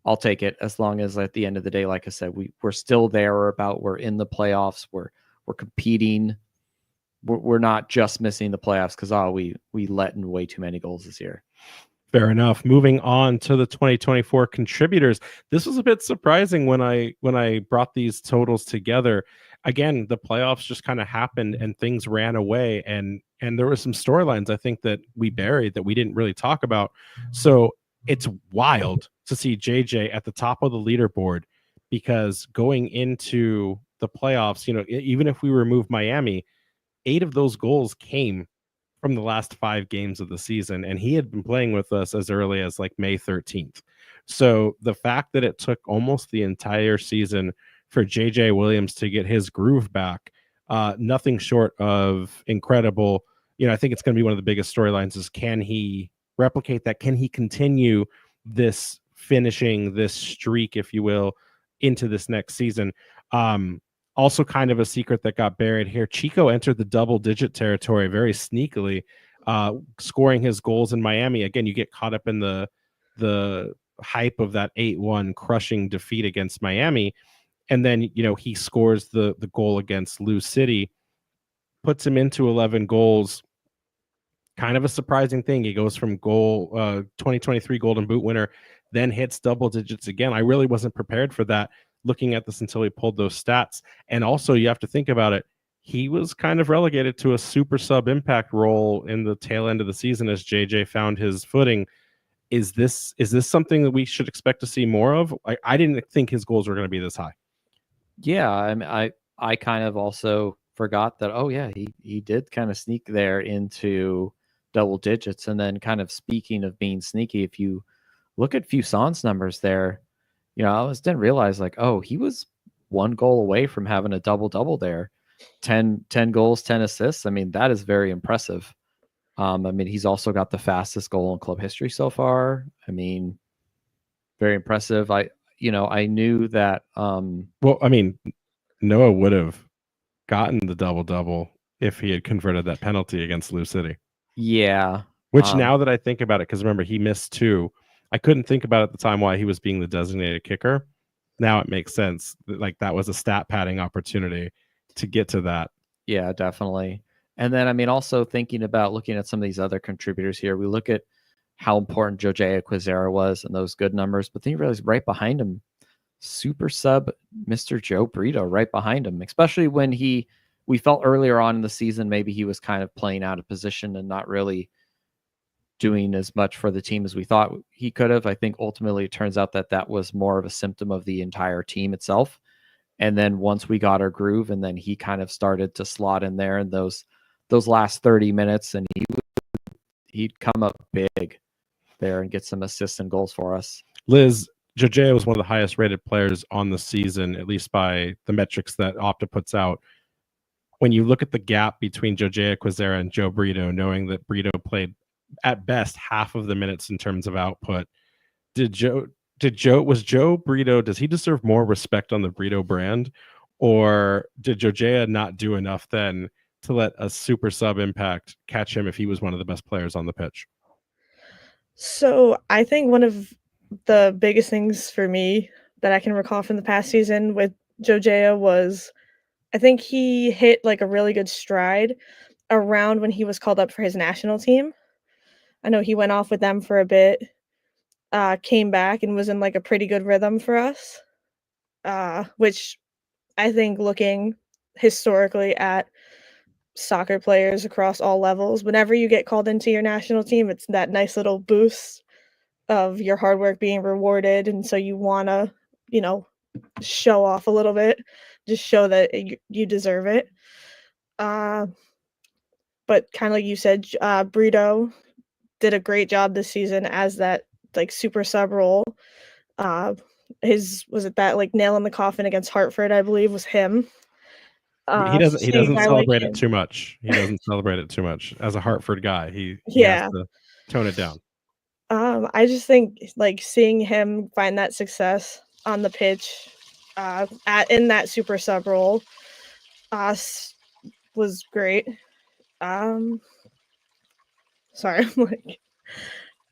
I'll take it, as long as at the end of the day, like I said, we're still there or about, we're in the playoffs, we're competing. We're not just missing the playoffs because we let in way too many goals this year. Fair enough. Moving on to the 2024 contributors. This was a bit surprising when I brought these totals together. Again, the playoffs just kind of happened and things ran away, and there were some storylines I think that we buried that we didn't really talk about. So it's wild to see JJ at the top of the leaderboard, because going into the playoffs, even if we remove Miami, 8 of those goals came from the last 5 games of the season, and he had been playing with us as early as like May 13th. So the fact that it took almost the entire season for JJ Williams to get his groove back, nothing short of incredible. I think it's going to be one of the biggest storylines is, can he replicate that? Can he continue this streak, if you will, into this next season? Also kind of a secret that got buried here. Chico entered the double-digit territory very sneakily, scoring his goals in Miami. Again, you get caught up in the hype of that 8-1 crushing defeat against Miami. And then, he scores the goal against Lou City, puts him into 11 goals. Kind of a surprising thing. He goes from 2023 Golden Boot winner, then hits double digits again. I really wasn't prepared for that, looking at this until he pulled those stats. And also, you have to think about it. He was kind of relegated to a super sub impact role in the tail end of the season as JJ found his footing. Is this something that we should expect to see more of? I didn't think his goals were going to be this high. Yeah, I mean, I kind of also forgot that. Oh yeah, he did kind of sneak there into double digits. And then, kind of speaking of being sneaky, if you look at Fusson's numbers there, I just didn't realize, like, oh, he was 1 goal away from having a double-double there. 10 goals, 10 assists. I mean, that is very impressive. I mean, he's also got the fastest goal in club history so far. I mean, very impressive. I knew that. Well, I mean, Noah would have gotten the double-double if he had converted that penalty against Lou City. Yeah. Which, now that I think about it, because remember, he missed 2. I couldn't think about at the time why he was being the designated kicker. Now it makes sense. Like, that was a stat padding opportunity to get to that. Yeah, definitely. And then, I mean, also thinking about looking at some of these other contributors here, we look at how important Jojea Quizera was and those good numbers, but then you realize right behind him, super sub Mr. Joe Brito right behind him, especially when we felt earlier on in the season, maybe he was kind of playing out of position and not really doing as much for the team as we thought he could have. I think ultimately it turns out that was more of a symptom of the entire team itself. And then once we got our groove, and then he kind of started to slot in there in those last 30 minutes, and he'd come up big there and get some assists and goals for us. Liz, Jojea was one of the highest rated players on the season, at least by the metrics that Opta puts out. When you look at the gap between Jojea Quizera and Joe Brito, knowing that Brito played at best half of the minutes in terms of output, was Joe Brito, does he deserve more respect on the Brito brand, or did Jojea not do enough then to let a super sub impact catch him if he was one of the best players on the pitch? So I think one of the biggest things for me that I can recall from the past season with Jojea was, I think he hit like a really good stride around when he was called up for his national team. I know he went off with them for a bit, came back and was in like a pretty good rhythm for us, which I think, looking historically at soccer players across all levels, whenever you get called into your national team, it's that nice little boost of your hard work being rewarded. And so you want to, show off a little bit, just show that you deserve it. But kind of like you said, Brito did a great job this season as that like super sub role. Was it that like nail in the coffin against Hartford, I believe, was him. He doesn't celebrate it like too much. He doesn't celebrate it too much. As a Hartford guy, he has to tone it down. I just think like seeing him find that success on the pitch, in that super sub role, was great. Sorry, I'm like,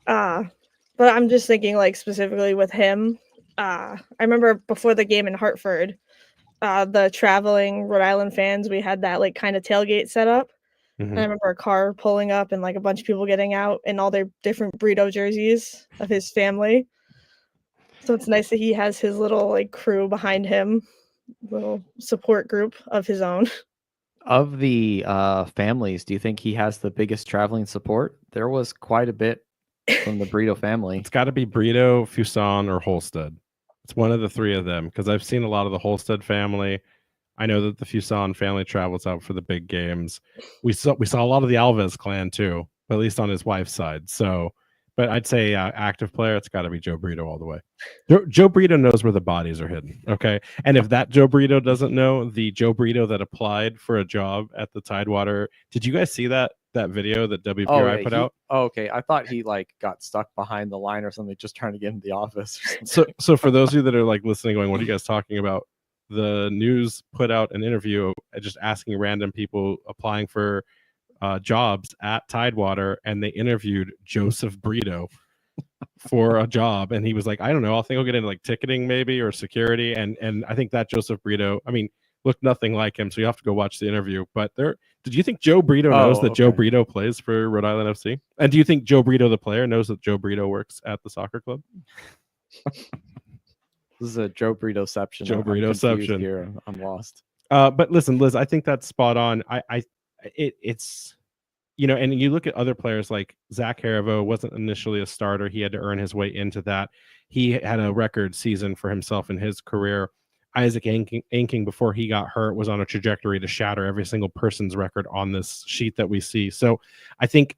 but I'm just thinking like specifically with him. I remember before the game in Hartford, the traveling Rhode Island fans, we had that like kind of tailgate set up, And I Mhm. remember a car pulling up and like a bunch of people getting out in all their different burrito jerseys of his family. So it's nice that he has his little like crew behind him, little support group of his own. Of the families, do you think he has the biggest traveling support? There was quite a bit from the Burrito family. It's got to be Brito, Fuson, or Holstead. It's one of the three of them because I've seen a lot of the Holstead family. I know that the Fuson family travels out for the big games. We saw a lot of the Alves clan too, but at least on his wife's side. So, but I'd say active player, it's got to be Joe Brito all the way. Joe Brito knows where the bodies are hidden. Okay, and if that Joe Brito doesn't know, the Joe Brito that applied for a job at the Tidewater, did you guys see that video that WPRI put out? Okay. I thought he like got stuck behind the line or something, just trying to get into the office. Or So, something. for those of you that are like listening, going, "What are you guys talking about?" The news put out an interview just asking random people applying for jobs at Tidewater, and they interviewed Joseph Brito for a job, and he was like, "I don't know, I think I'll get into like ticketing maybe or security," and I think that Joseph Brito, I mean, looked nothing like him, so you have to go watch the interview. But did you think Joe Brito knows that Joe Okay. Brito plays for Rhode Island FC? And do you think Joe Brito, the player, knows that Joe Brito works at the soccer club? This is a Joe Britoception. Joe I'm confused Britoception. here. I'm lost. But listen, Liz, I think that's spot on. It's and you look at other players like Zach Haribo wasn't initially a starter. He had to earn his way into that. He had a record season for himself in his career. Isaac Inking, before he got hurt, was on a trajectory to shatter every single person's record on this sheet that we see. So I think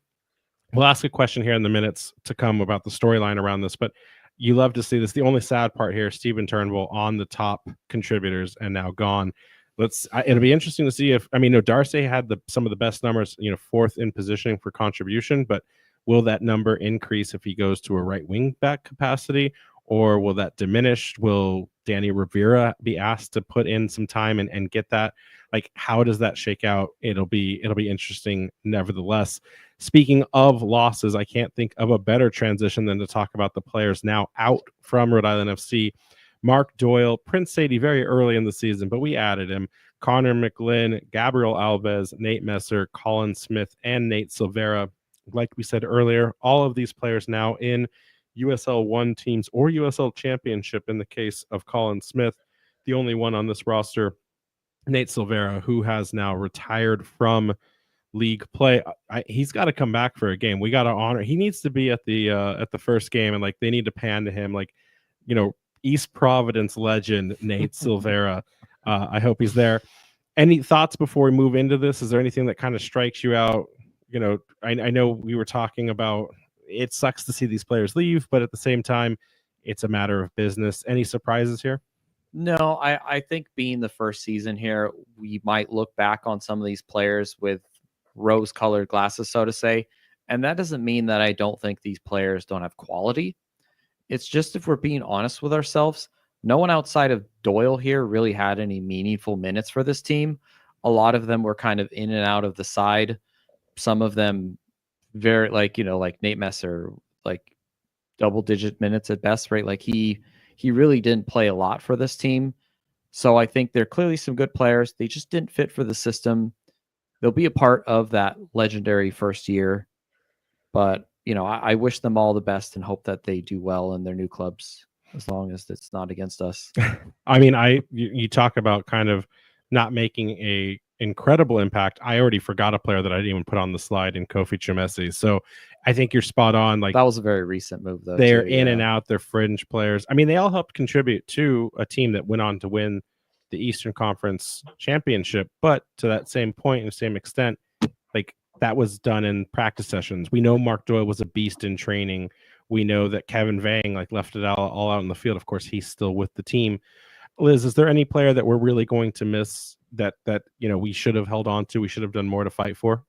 we'll ask a question here in the minutes to come about the storyline around this, but you love to see this. The only sad part here, Stephen Turnbull on the top contributors and now gone. It'll be interesting to see if, Darcy had some of the best numbers, fourth in positioning for contribution, but will that number increase if he goes to a right wing back capacity, or will that diminish? Will Danny Rivera be asked to put in some time and get that? Like, how does that shake out? It'll be interesting nevertheless. Speaking of losses, I can't think of a better transition than to talk about the players now out from Rhode Island FC. Mark Doyle, Prince Sadie very early in the season, but we added him. Connor McGlynn, Gabriel Alves, Nate Messer, Colin Smith, and Nate Silvera. Like we said earlier, all of these players now in USL 1 teams or USL Championship in the case of Colin Smith, the only one on this roster, Nate Silvera, who has now retired from league play. He's got to come back for a game. We got to honor. He needs to be at the first game, and like they need to pan to him, like East Providence legend Nate Silvera. I hope he's there. Any thoughts before we move into this? Is there anything that kind of strikes you out? I know we were talking about it sucks to see these players leave, but at the same time, it's a matter of business. Any surprises here? No, I think being the first season here, we might look back on some of these players with rose-colored glasses, so to say. And that doesn't mean that I don't think these players don't have quality. It's just, if we're being honest with ourselves, no one outside of Doyle here really had any meaningful minutes for this team. A lot of them were kind of in and out of the side. Some of them very like Nate Messer, like double-digit minutes at best, right? Like he really didn't play a lot for this team. So I think they're clearly some good players. They just didn't fit for the system. They'll be a part of that legendary first year. But, I wish them all the best and hope that they do well in their new clubs, as long as it's not against us. I mean, you talk about kind of not making a incredible impact. I already forgot a player that I didn't even put on the slide in Kofi Chimesi. So I think you're spot on. Like, that was a very recent move, though. They're in and out. They're fringe players. I mean, they all helped contribute to a team that went on to win the Eastern Conference Championship. But to that same point and the same extent, like, that was done in practice sessions. We know Mark Doyle was a beast in training. We know that Kevin Vang left it all out in the field. Of course, he's still with the team. Liz, is there any player that we're really going to miss that we should have held on to? We should have done more to fight for?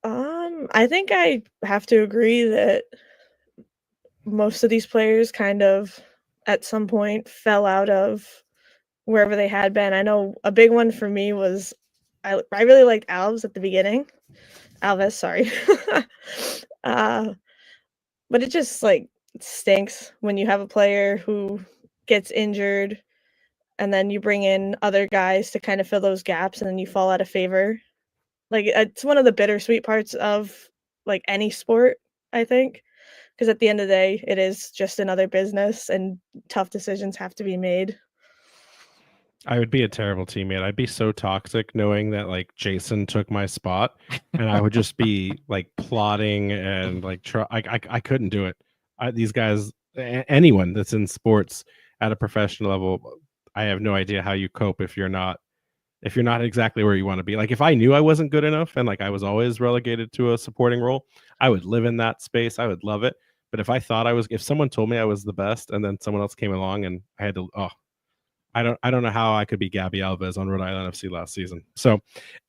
I think I have to agree that most of these players kind of at some point fell out of wherever they had been. I know a big one for me was I really liked Alves at the beginning. Alves, sorry. But it just stinks when you have a player who gets injured and then you bring in other guys to kind of fill those gaps and then you fall out of favor. Like, it's one of the bittersweet parts of, like, any sport, I think, because at the end of the day, it is just another business and tough decisions have to be made. I would be a terrible teammate. I'd be so toxic knowing that like Jason took my spot, and I would just be like plotting and like try. I couldn't do it. These guys, anyone that's in sports at a professional level, I have no idea how you cope if you're not exactly where you want to be. Like if I knew I wasn't good enough and like I was always relegated to a supporting role, I would live in that space. I would love it. But if I thought if someone told me I was the best and then someone else came along and I had to, oh, I don't know how I could be Gabby Alves on Rhode Island FC last season. So,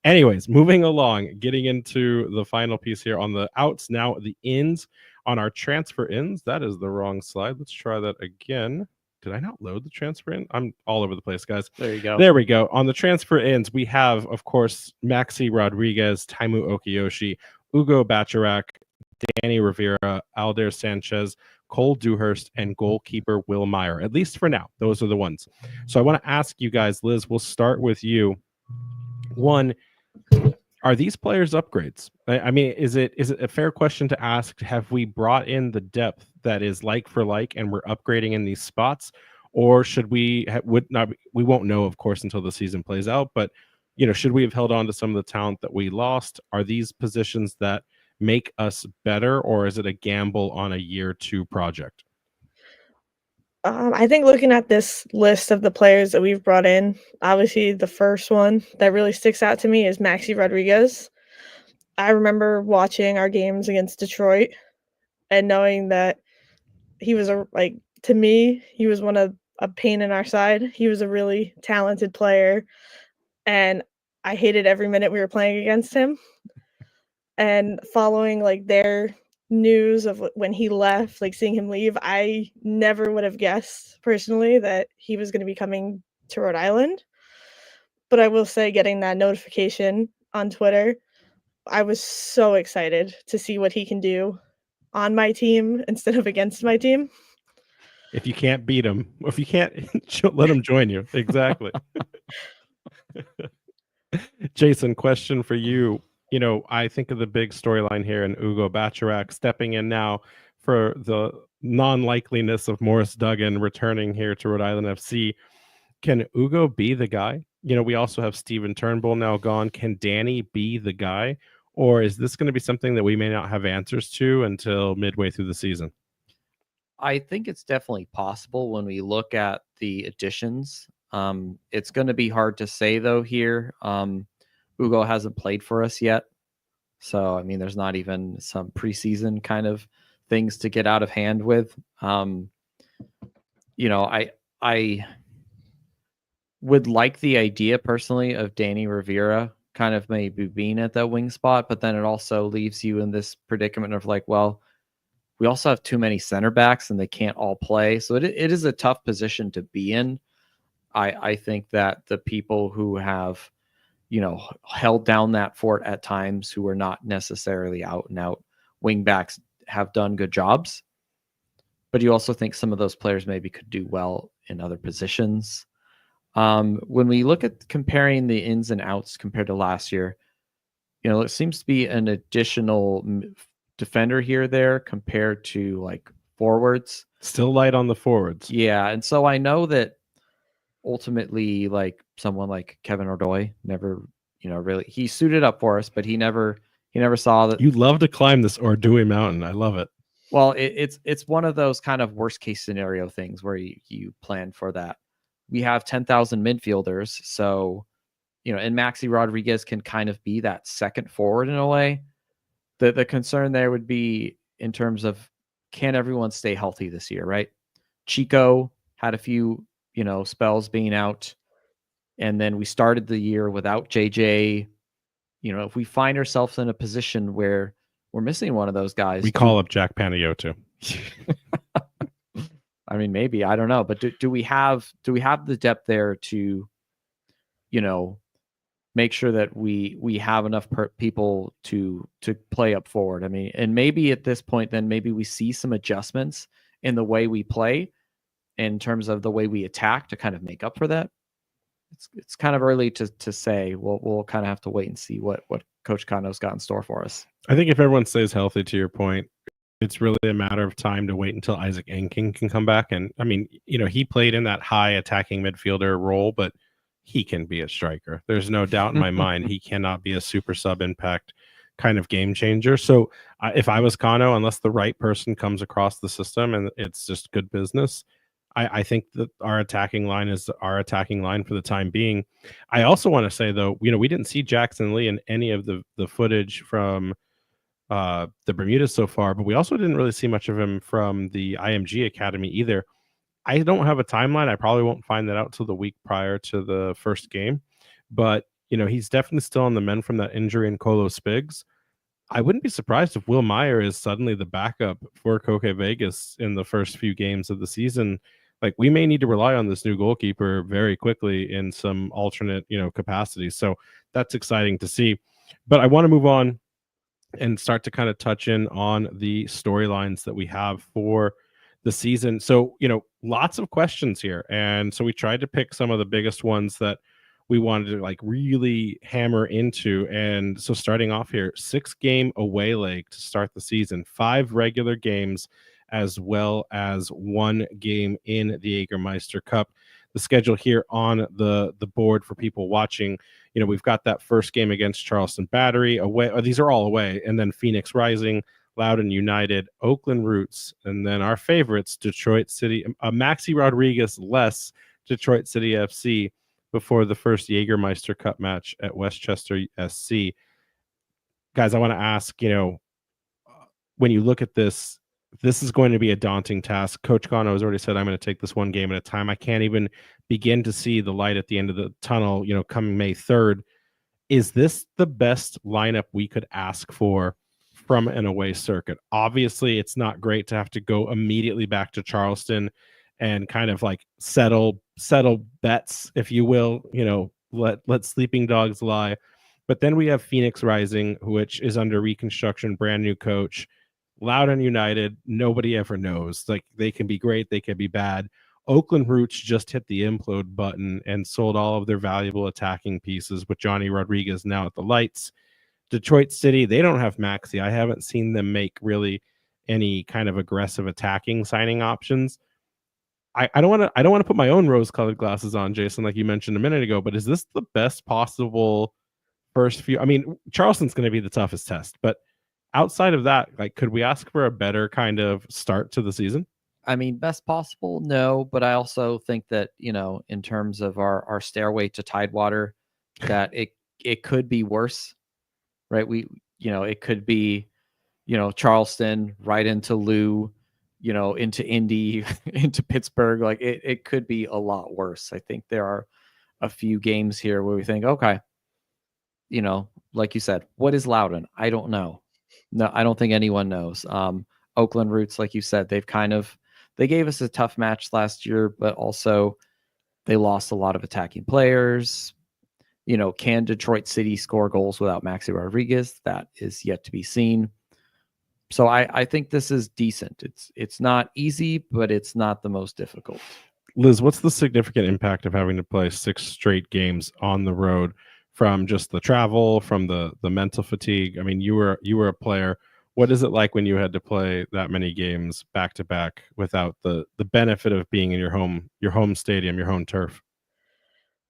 anyways, moving along, getting into the final piece here on the outs, now the ins on our transfer ins. That is the wrong slide. Let's try that again. Did I not load the transfer in? I'm all over the place, guys. There you go. There we go. On the transfer ins, we have, of course, Maxi Rodriguez, Taimu Okiyoshi, Ugo Bacharak, Danny Rivera, Alder Sanchez, Cole Dewhurst, and goalkeeper Will Meyer. At least for now, those are the ones. So I want to ask you guys, Liz, we'll start with you. One, are these players upgrades? I mean, is it a fair question to ask? Have we brought in the depth that is like for like, and we're upgrading in these spots, or should we would not? We won't know, of course, until the season plays out. But should we have held on to some of the talent that we lost? Are these positions that make us better, or is it a gamble on a year 2 project? I think looking at this list of the players that we've brought in, obviously the first one that really sticks out to me is Maxi Rodriguez. I remember watching our games against Detroit and knowing that he was to me, he was a pain in our side. He was a really talented player, and I hated every minute we were playing against him. And following like their news of when he left, like seeing him leave, I never would have guessed personally that he was going to be coming to Rhode Island. But I will say, getting that notification on Twitter, I was so excited to see what he can do on my team instead of against my team. If you can't beat him, if you can't, let him join you. Exactly. Jason, question for you. I think of the big storyline here in Ugo Bacharak stepping in now for the non-likeliness of Morris Duggan returning here to Rhode Island FC. Can Ugo be the guy? We also have Steven Turnbull now gone. Can Danny be the guy? Or is this going to be something that we may not have answers to until midway through the season? I think it's definitely possible when we look at the additions. It's going to be hard to say, though, here. Ugo hasn't played for us yet. So, I mean, there's not even some preseason kind of things to get out of hand with. I would like the idea personally of Danny Rivera kind of maybe being at that wing spot, but then it also leaves you in this predicament of like, well, we also have too many center backs and they can't all play. So it is a tough position to be in. I think that the people who have, held down that fort at times, who are not necessarily out and out wing backs, have done good jobs. But you also think some of those players maybe could do well in other positions. When we look at comparing the ins and outs compared to last year, it seems to be an additional defender here there compared to like forwards. Still light on the forwards. Yeah. And so I know that ultimately, like someone like Kevin Ordoy never, really, he suited up for us, but he never saw that. You love to climb this Ordui mountain. I love it. Well, it's one of those kind of worst case scenario things where you plan for that. We have 10,000 midfielders. So, and Maxi Rodriguez can kind of be that second forward in a way. The concern there would be in terms of, can everyone stay healthy this year, right? Chico had a few, spells being out. And then we started the year without JJ. If we find ourselves in a position where we're missing one of those guys, we call up Jack Panayiotou. I mean, maybe, I don't know, but do we have the depth there to, make sure that we have enough people to play up forward? I mean, and maybe at this point, then maybe we see some adjustments in the way we play in terms of the way we attack to kind of make up for that. it's kind of early to say. We'll kind of have to wait and see what Coach Condo's got in store for us. I think if everyone stays healthy, to your point, it's really a matter of time to wait until Isaac Enking can come back. And I mean, he played in that high attacking midfielder role, but he can be a striker. There's no doubt in my mind he cannot be a super sub impact kind of game changer. So if I was Kano, unless the right person comes across the system and it's just good business, I think that our attacking line is our attacking line for the time being. I also want to say, though, we didn't see Jackson Lee in any of the footage from the Bermuda so far, but we also didn't really see much of him from the IMG Academy either. I don't have a timeline. I probably won't find that out till the week prior to the first game, but he's definitely still on the mend from that injury in Colo Spigs. I wouldn't be surprised if Will Meyer is suddenly the backup for Koke Vegas in the first few games of the season. Like, we may need to rely on this new goalkeeper very quickly in some alternate, capacities. So that's exciting to see. But I want to move on and start to kind of touch in on the storylines that we have for the season. So, lots of questions here. And so we tried to pick some of the biggest ones that we wanted to like really hammer into. And so starting off here, 6-game away leg to start the season, 5 regular games, as well as 1 game in the Jägermeister Cup. The schedule here on the board for people watching, we've got that first game against Charleston Battery away. These are all away. And then Phoenix Rising, Loudoun United, Oakland Roots, and then our favorites, Detroit City, Maxi Rodriguez less Detroit City FC before the first Jägermeister Cup match at Westchester SC. Guys, I want to ask, when you look at this is going to be a daunting task. Coach Gano has already said, I'm going to take this one game at a time. I can't even begin to see the light at the end of the tunnel, coming May 3rd. Is this the best lineup we could ask for from an away circuit? Obviously, it's not great to have to go immediately back to Charleston and kind of like settle bets, if you will, let sleeping dogs lie. But then we have Phoenix Rising, which is under reconstruction, brand new coach. Loudoun United, nobody ever knows. Like, they can be great, they can be bad. Oakland Roots just hit the implode button and sold all of their valuable attacking pieces with Johnny Rodriguez now at the lights. Detroit City, they don't have Maxi. I haven't seen them make really any kind of aggressive attacking signing options. I don't want to put my own rose-colored glasses on, Jason, like you mentioned a minute ago, but is this the best possible first few? I mean, Charleston's going to be the toughest test, but outside of that, like, could we ask for a better kind of start to the season? I mean, best possible, no, but I also think that, in terms of our stairway to Tidewater, that it could be worse, right? It could be, Charleston right into Lou, into Indy, into Pittsburgh. Like, it could be a lot worse. I think there are a few games here where we think, okay, like you said, what is Loudoun? I don't know. No, I don't think anyone knows. Oakland Roots, like you said, they gave us a tough match last year, but also they lost a lot of attacking players. Can Detroit City score goals without Maxi Rodriguez? That is yet to be seen. So I think this is decent. It's not easy, but it's not the most difficult. Liz, what's the significant impact of having to play 6 straight games on the road, from just the travel, from the mental fatigue? I mean, you were a player. What is it like when you had to play that many games back to back without the benefit of being in your home stadium, your home turf?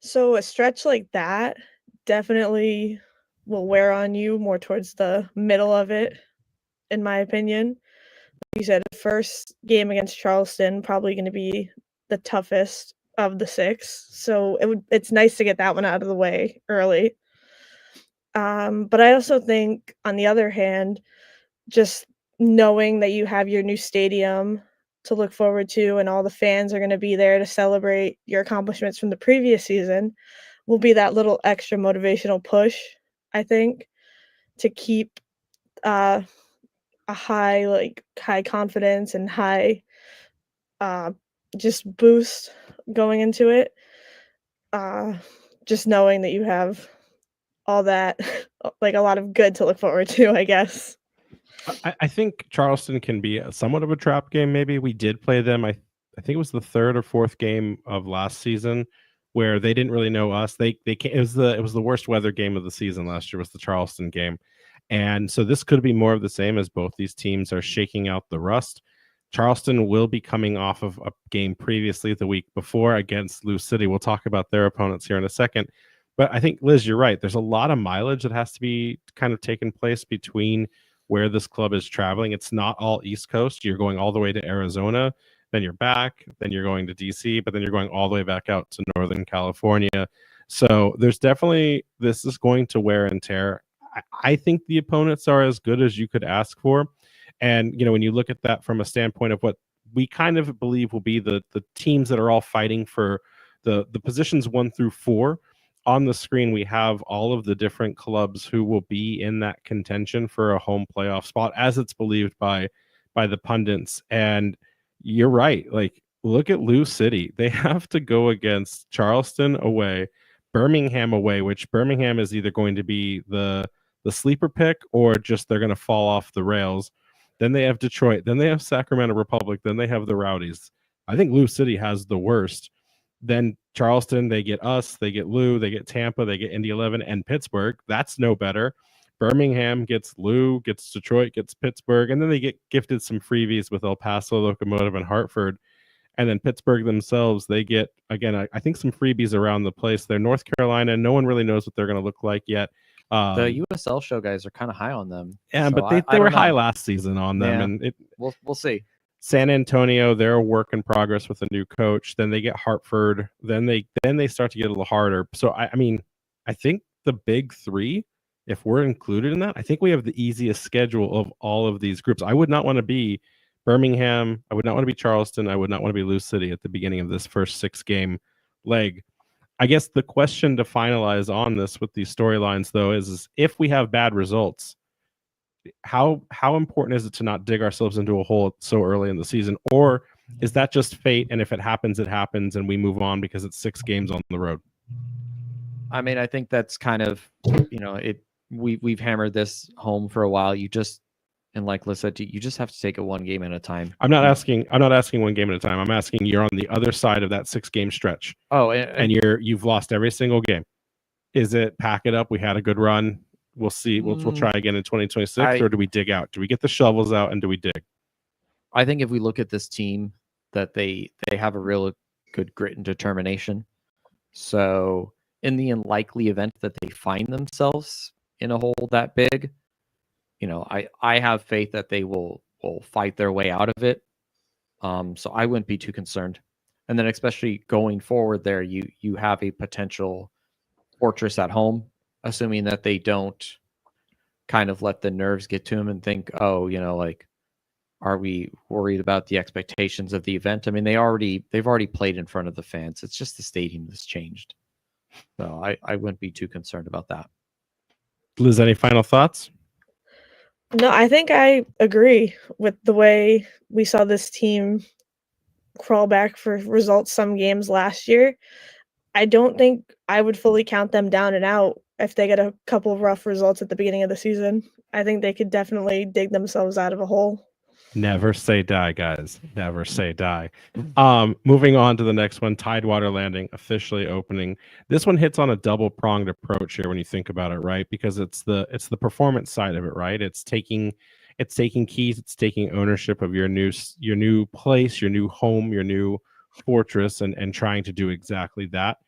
So a stretch like that definitely will wear on you more towards the middle of it, in my opinion. Like you said, the first game against Charleston probably going to be the toughest of the 6. So it's nice to get that one out of the way early. But I also think, on the other hand, just knowing that you have your new stadium to look forward to and all the fans are going to be there to celebrate your accomplishments from the previous season will be that little extra motivational push, I think, to keep a high confidence and high just boost going into it. Just knowing that you have all that, like, a lot of good to look forward to, I guess. I think Charleston can be somewhat of a trap game. Maybe we did play them. I think it was the 3rd or 4th game of last season where they didn't really know us. It was the worst weather game of the season last year, was the Charleston game. And so this could be more of the same, as both these teams are shaking out the rust. Charleston will be coming off of a game previously the week before against Lou City. We'll talk about their opponents here in a second. But I think, Liz, you're right. There's a lot of mileage that has to be kind of taken place between where this club is traveling. It's not all East Coast. You're going all the way to Arizona, then you're back, then you're going to DC, but then you're going all the way back out to Northern California. So there's definitely, this is going to wear and tear. I think the opponents are as good as you could ask for. And, when you look at that from a standpoint of what we kind of believe will be the teams that are all fighting for the positions 1 through 4, on the screen, we have all of the different clubs who will be in that contention for a home playoff spot, as it's believed by the pundits. And you're right. Like, look at Lou City. They have to go against Charleston away, Birmingham away, which Birmingham is either going to be the sleeper pick or just they're going to fall off the rails. Then they have Detroit. Then they have Sacramento Republic. Then they have the Rowdies. I think Lou City has the worst. Then Charleston, they get us, they get Lou, they get Tampa, they get Indy 11 and Pittsburgh. That's no better. Birmingham gets Lou, gets Detroit, gets Pittsburgh, and then they get gifted some freebies with El Paso, Locomotive, and Hartford. And then Pittsburgh themselves, they get, again, I think some freebies around the place. They're North Carolina. No one really knows what they're going to look like yet. The USL show guys are kind of high on them. Yeah, so but they were high last season on them. Yeah. And we'll see. San Antonio, they're a work in progress with a new coach. Then they get Hartford. Then they start to get a little harder. So I mean, I think the big 3, if we're included in that, I think we have the easiest schedule of all of these groups. I would not want to be Birmingham. I would not want to be Charleston. I would not want to be Lou City at the beginning of this first 6-game leg. I guess the question to finalize on this with these storylines, though, is if we have bad results, how important is it to not dig ourselves into a hole so early in the season? Or is that just fate, and if it happens, it happens, and we move on because it's 6 games on the road? I mean, I think that's kind of, we've hammered this home for a while. And like Liz said, you just have to take it one game at a time. I'm not asking one game at a time. I'm asking, you're on the other side of that 6-game stretch. Oh, and you've lost every single game. Is it pack it up? We had a good run. We'll see. We'll try again in 2026, or do we dig out? Do we get the shovels out and do we dig? I think if we look at this team, that they have a real good grit and determination. So in the unlikely event that they find themselves in a hole that big, I have faith that they will fight their way out of it. So I wouldn't be too concerned. And then especially going forward there, you have a potential fortress at home, assuming that they don't kind of let the nerves get to them and think, oh, are we worried about the expectations of the event? I mean, they've already played in front of the fans. It's just the stadium that's changed. So I wouldn't be too concerned about that. Liz, any final thoughts? No, I think I agree with the way we saw this team crawl back for results some games last year. I don't think I would fully count them down and out if they get a couple of rough results at the beginning of the season. I think they could definitely dig themselves out of a hole. Never say die, guys. Never say die. Moving on to the next one, Tidewater Landing officially opening. This one hits on a double-pronged approach here when you think about it, right? Because it's the performance side of it, right? It's taking keys, it's taking ownership of your new place, your new home, your new fortress, and trying to do exactly that.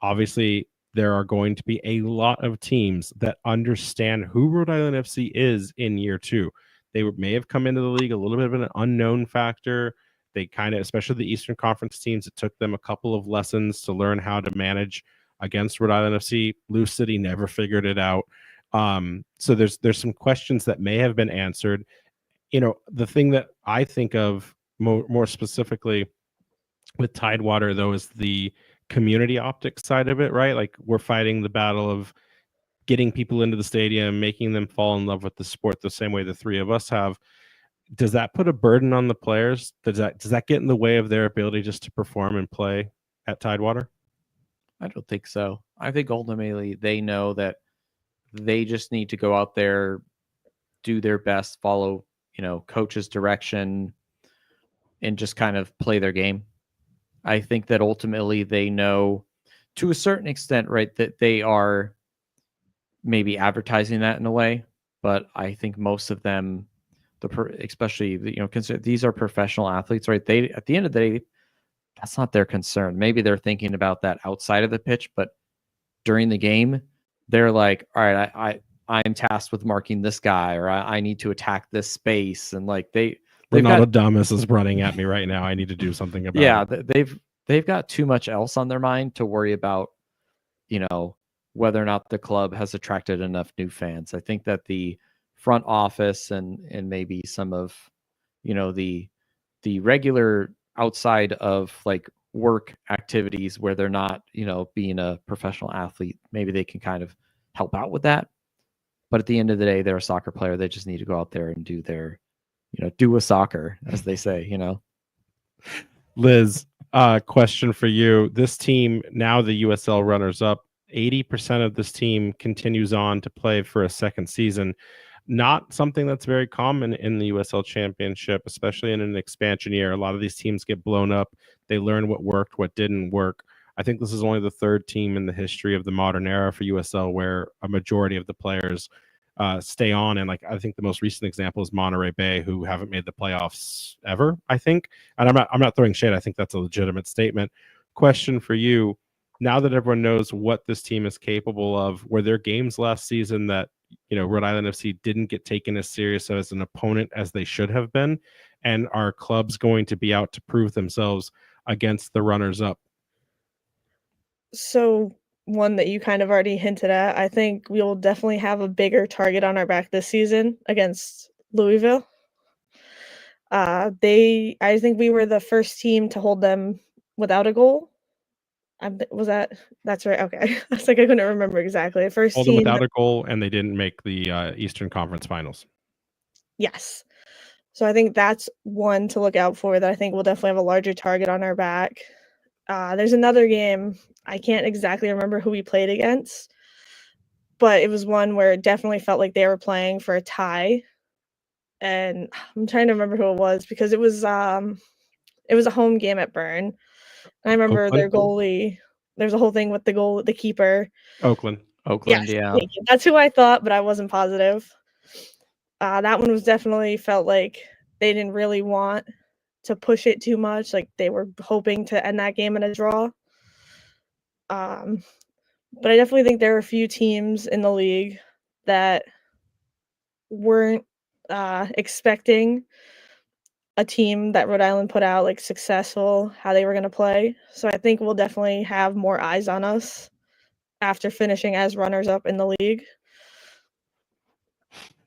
Obviously, there are going to be a lot of teams that understand who Rhode Island FC is in year 2. They may have come into the league a little bit of an unknown factor. They kind of, especially the Eastern Conference teams, it took them a couple of lessons to learn how to manage against Rhode Island FC. Lou City never figured it out. So there's some questions that may have been answered. The thing that I think of more specifically with Tidewater, though, is the community optics side of it, right? Like, we're fighting the battle of getting people into the stadium, making them fall in love with the sport the same way the 3 of us have. Does that put a burden on the players? Does that get in the way of their ability just to perform and play at Tidewater? I don't think so. I think ultimately they know that they just need to go out there, do their best, follow, coach's direction, and just kind of play their game. I think that ultimately they know to a certain extent, right, that they are maybe advertising that in a way, but I think most of them, especially consider these are professional athletes, right? They at the end of the day, that's not their concern. Maybe they're thinking about that outside of the pitch, but during the game, they're like, all right, I'm tasked with marking this guy, or I need to attack this space, and like they've Ronaldo got, Damas is running at me right now. I need to do something about yeah, it. they've got too much else on their mind to worry about, whether or not the club has attracted enough new fans. I think that the front office and maybe some of, the regular outside of like work activities where they're not, being a professional athlete, maybe they can kind of help out with that. But at the end of the day, they're a soccer player. They just need to go out there and do their, do a soccer, as they say, Liz, question for you. This team, now the USL runners up, 80% of this team continues on to play for a second season. Not something that's very common in the USL Championship, especially in an expansion year. A lot of these teams get blown up. They learn what worked, what didn't work. I think this is only the third team in the history of the modern era for USL where a majority of the players stay on. And like I think the most recent example is Monterey Bay, who haven't made the playoffs ever, I think. And I'm not throwing shade. I think that's a legitimate statement. Question for you. Now that everyone knows what this team is capable of, were there games last season that Rhode Island FC didn't get taken as serious as an opponent as they should have been? And are clubs going to be out to prove themselves against the runners-up? So one that you kind of already hinted at, I think we will definitely have a bigger target on our back this season against Louisville. I think we were the first team to hold them without a goal. That's right. Okay. I was like, I couldn't remember exactly. The first Hold them team without a goal, and they didn't make the Eastern Conference Finals. Yes. So I think that's one to look out for that I think we'll definitely have a larger target on our back. There's another game. I can't exactly remember who we played against, but it was one where it definitely felt like they were playing for a tie. And I'm trying to remember who it was because it was a home game at Burn. I remember their Oakland? goalie. There's a whole thing with the keeper. Oakland. Oakland, Yes, yeah. thank you. That's who I thought, but I wasn't positive. That one was definitely felt like they didn't really want to push it too much. Like they were hoping to end that game in a draw. But I definitely think there are a few teams in the league that weren't expecting a team that Rhode Island put out like successful, how they were going to play. So I think we'll definitely have more eyes on us after finishing as runners up in the league.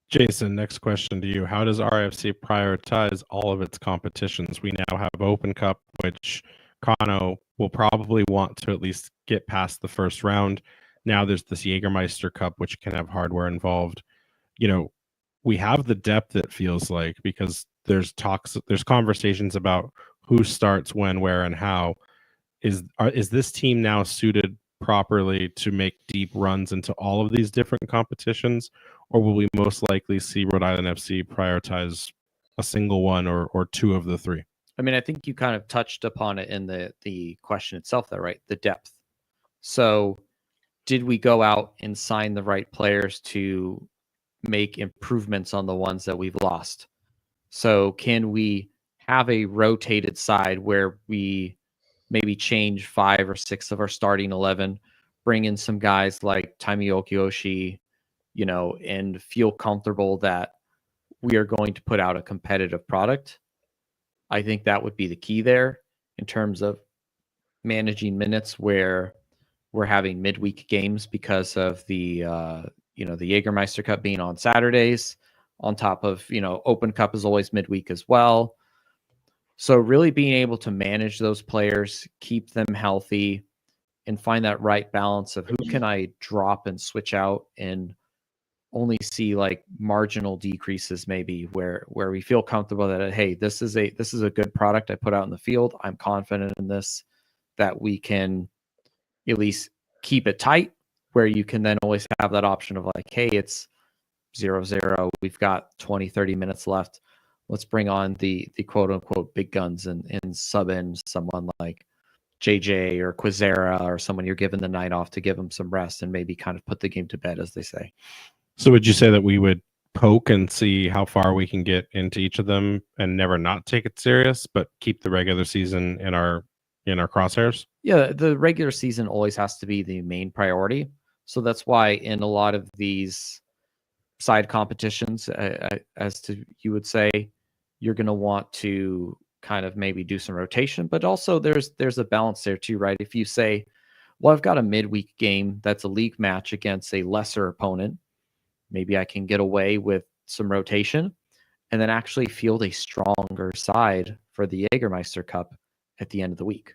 Jason, next question to you. How does RIFC prioritize all of its competitions? We now have Open Cup, which Kano will probably want to at least get past the first round. Now there's this Jägermeister Cup, which can have hardware involved. We have the depth, it feels like, because there's conversations about who starts when, where, and how. Is this team now suited properly to make deep runs into all of these different competitions, or will we most likely see Rhode Island FC prioritize a single one or two of the three? I mean, I think you kind of touched upon it in the question itself, though, right? The depth. So did we go out and sign the right players to make improvements on the ones that we've lost? So can we have a rotated side where we maybe change 5 or 6 of our starting 11, bring in some guys like Taimi Okioshi, and feel comfortable that we are going to put out a competitive product? I think that would be the key there in terms of managing minutes where we're having midweek games because of the the Jägermeister Cup being on Saturdays, on top of Open Cup is always midweek as well. So really being able to manage those players, keep them healthy, and find that right balance of who can I drop and switch out and only see like marginal decreases, maybe where we feel comfortable that, hey, this is a good product I put out in the field. I'm confident in this, that we can at least keep it tight, where you can then always have that option of like, hey, it's 0-0. We've got 20, 30 minutes left. Let's bring on the quote unquote big guns and sub in someone like JJ or Quizera or someone you're giving the night off to give them some rest and maybe kind of put the game to bed, as they say. So would you say that we would poke and see how far we can get into each of them and never not take it serious, but keep the regular season in our crosshairs? Yeah, the regular season always has to be the main priority. So that's why in a lot of these side competitions, as to you would say, you're going to want to kind of maybe do some rotation, but also there's a balance there too, right? If you say, well, I've got a midweek game that's a league match against a lesser opponent, maybe I can get away with some rotation and then actually field a stronger side for the Jägermeister Cup at the end of the week.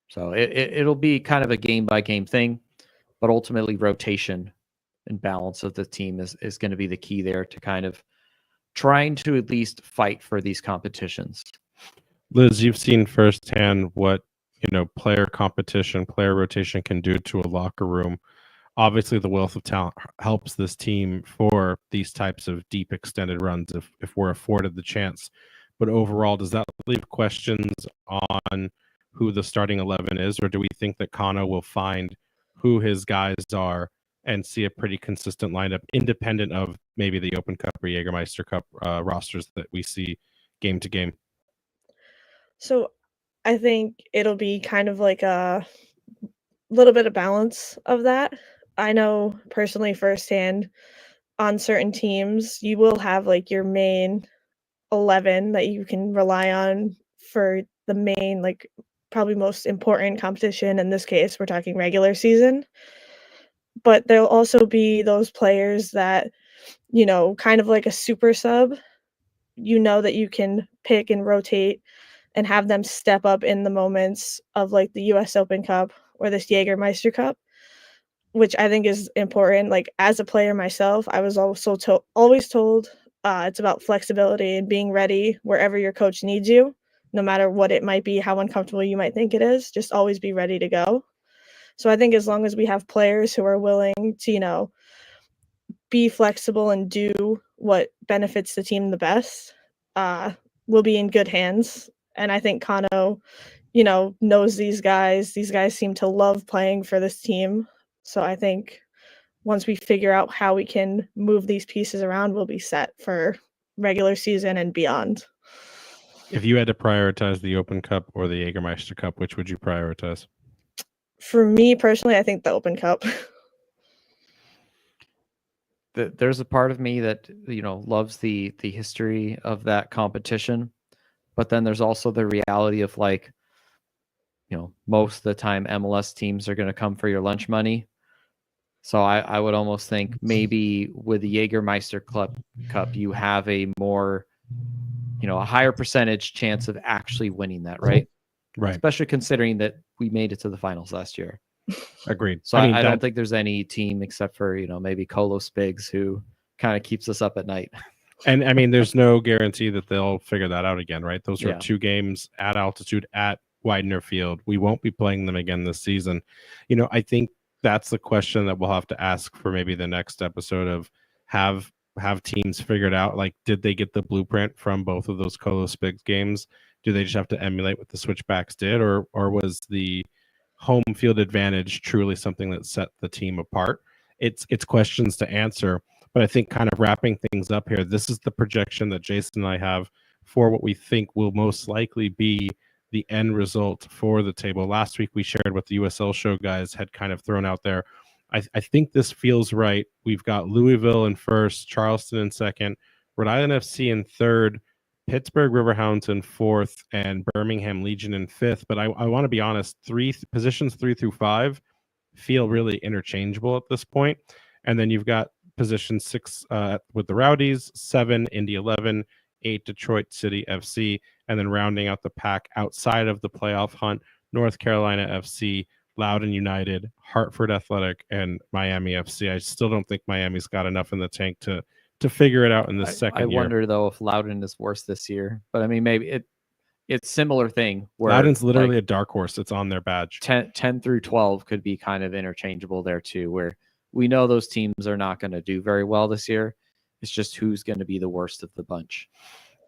So it'll be kind of a game by game thing, but ultimately rotation and balance of the team is going to be the key there to kind of trying to at least fight for these competitions. Liz, you've seen firsthand what player competition, player rotation can do to a locker room. Obviously, the wealth of talent helps this team for these types of deep, extended runs if we're afforded the chance. But overall, does that leave questions on who the starting 11 is, or do we think that Kano will find who his guys are and see a pretty consistent lineup, independent of maybe the Open Cup or Jägermeister Cup rosters that we see game to game? So I think it'll be kind of like a little bit of balance of that. I know personally firsthand on certain teams, you will have like your main 11 that you can rely on for the main, like probably most important competition. In this case, we're talking regular season. But there'll also be those players that, kind of like a super sub, that you can pick and rotate and have them step up in the moments of like the US Open Cup or this Jägermeister Cup, which I think is important. Like as a player myself, I was also always told it's about flexibility and being ready wherever your coach needs you, no matter what it might be, how uncomfortable you might think it is, just always be ready to go. So I think as long as we have players who are willing to, be flexible and do what benefits the team the best, we'll be in good hands. And I think Kano, knows these guys. These guys seem to love playing for this team. So I think once we figure out how we can move these pieces around, we'll be set for regular season and beyond. If you had to prioritize the Open Cup or the Jägermeister Cup, which would you prioritize? For me personally, I think the Open Cup. There's a part of me that loves the history of that competition, but then there's also the reality of like, most of the time MLS teams are going to come for your lunch money. So I would almost think maybe with the Jägermeister Cup, you have a more, a higher percentage chance of actually winning that, right? Right. Especially considering that we made it to the finals last year. Agreed. So I don't think there's any team except for, maybe Colo Spigs who kind of keeps us up at night. And I mean, there's no guarantee that they'll figure that out again, right? Those are Yeah. 2 games at altitude at Widener Field. We won't be playing them again this season. I think that's the question that we'll have to ask for maybe the next episode of have teams figured out, like, did they get the blueprint from both of those Colo Spigs games? Do they just have to emulate what the Switchbacks did, or was the home field advantage truly something that set the team apart? It's questions to answer. But I think kind of wrapping things up here, this is the projection that Jason and I have for what we think will most likely be the end result for the table. Last week we shared what the USL show guys had kind of thrown out there. I think this feels right. We've got Louisville in first, Charleston in second, Rhode Island FC in third, Pittsburgh Riverhounds in fourth, and Birmingham Legion in fifth. But I want to be honest, positions 3 through 5 feel really interchangeable at this point. And then you've got position 6 with the Rowdies, 7 Indy 11, 8 Detroit City FC, and then rounding out the pack outside of the playoff hunt, North Carolina FC, Loudoun United, Hartford Athletic, and Miami FC. I still don't think Miami's got enough in the tank to figure it out in the second year. I wonder though if Loudoun is worse this year, but I mean maybe it's similar thing where Loudoun's literally a dark horse. It's on their badge. 10 through 12 could be kind of interchangeable there too, where we know those teams are not going to do very well this year. It's just who's going to be the worst of the bunch.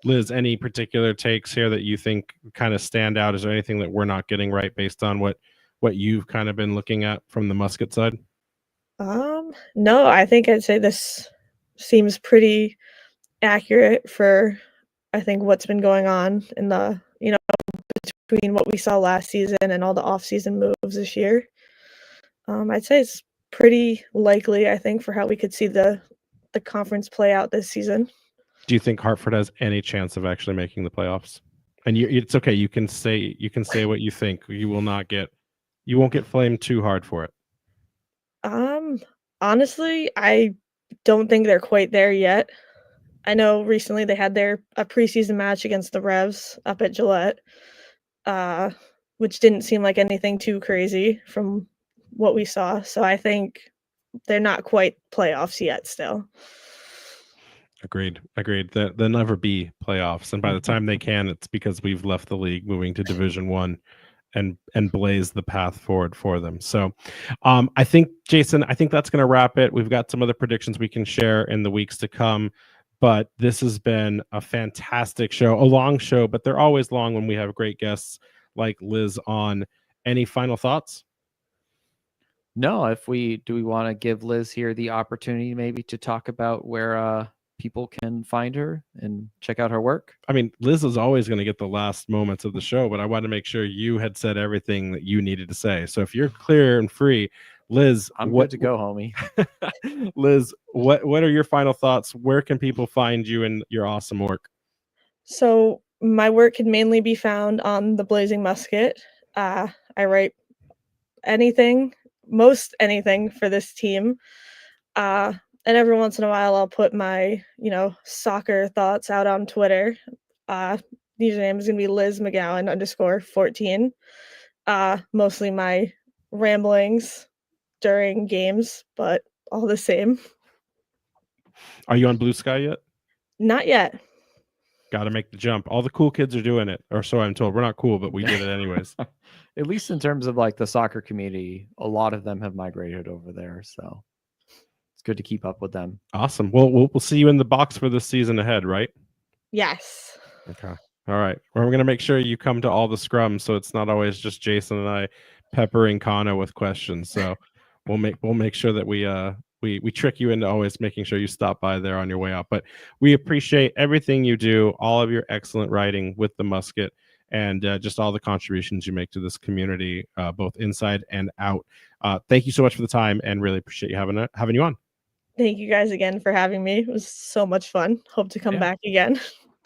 Liz, any particular takes here that you think kind of stand out? Is there anything that we're not getting right based on what you've kind of been looking at from the Musket side? No, I think I'd say this seems pretty accurate for I think what's been going on in the between what we saw last season and all the off-season moves this year. I'd say it's pretty likely, I think, for how we could see the conference play out this season. Do you think Hartford has any chance of actually making the playoffs? And it's okay. You can say what you think. You won't get flamed too hard for it. Honestly, I don't think they're quite there yet. I know recently they had a preseason match against the Revs up at Gillette, which didn't seem like anything too crazy from what we saw. So I think they're not quite playoffs yet still. Agreed. There'll never be playoffs. And by the time they can, it's because we've left the league, moving to Division I and blaze the path forward for them. So I think, Jason, that's going to wrap it. We've got some other predictions we can share in the weeks to come. But this has been a fantastic show, a long show, but they're always long when we have great guests like Liz on. Any final thoughts? No, do we want to give Liz here the opportunity maybe to talk about where people can find her and check out her work? I mean, Liz is always going to get the last moments of the show, but I wanted to make sure you had said everything that you needed to say. So if you're clear and free, Liz, I'm good to go, homie. Liz, what are your final thoughts? Where can people find you and your awesome work? So my work can mainly be found on the Blazing Musket. I write most anything for this team. And every once in a while I'll put my, soccer thoughts out on Twitter. Username is gonna be Liz McGowan _14. Mostly my ramblings during games, but all the same. Are you on Blue Sky yet? Not yet. Got to make the jump. All the cool kids are doing it, or so I'm told. We're not cool, but we did it anyways. At least in terms of like the soccer community, a lot of them have migrated over there, so it's good to keep up with them. Awesome. Well, we'll see you in the box for this season ahead, right? Yes. Okay. All right. We're going to make sure you come to all the scrums, so it's not always just Jason and I peppering Kana with questions. So we'll make sure that we trick you into always making sure you stop by there on your way out. But we appreciate everything you do, all of your excellent writing with the Musket, and just all the contributions you make to this community, both inside and out. Thank you so much for the time, and really appreciate you having you on. Thank you guys again for having me. It was so much fun. Hope to come back again.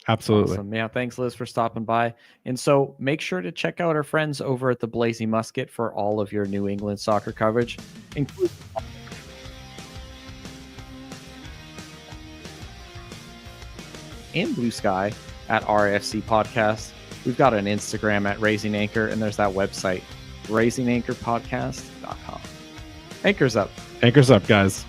Absolutely. Awesome. Yeah, thanks, Liz, for stopping by. And so make sure to check out our friends over at the Blazing Musket for all of your New England soccer coverage, including and Blue Sky at RIFC Podcast. We've got an Instagram at Raising Anchor, and there's that website, raisinganchorpodcast.com. Anchor's up. Anchor's up, guys.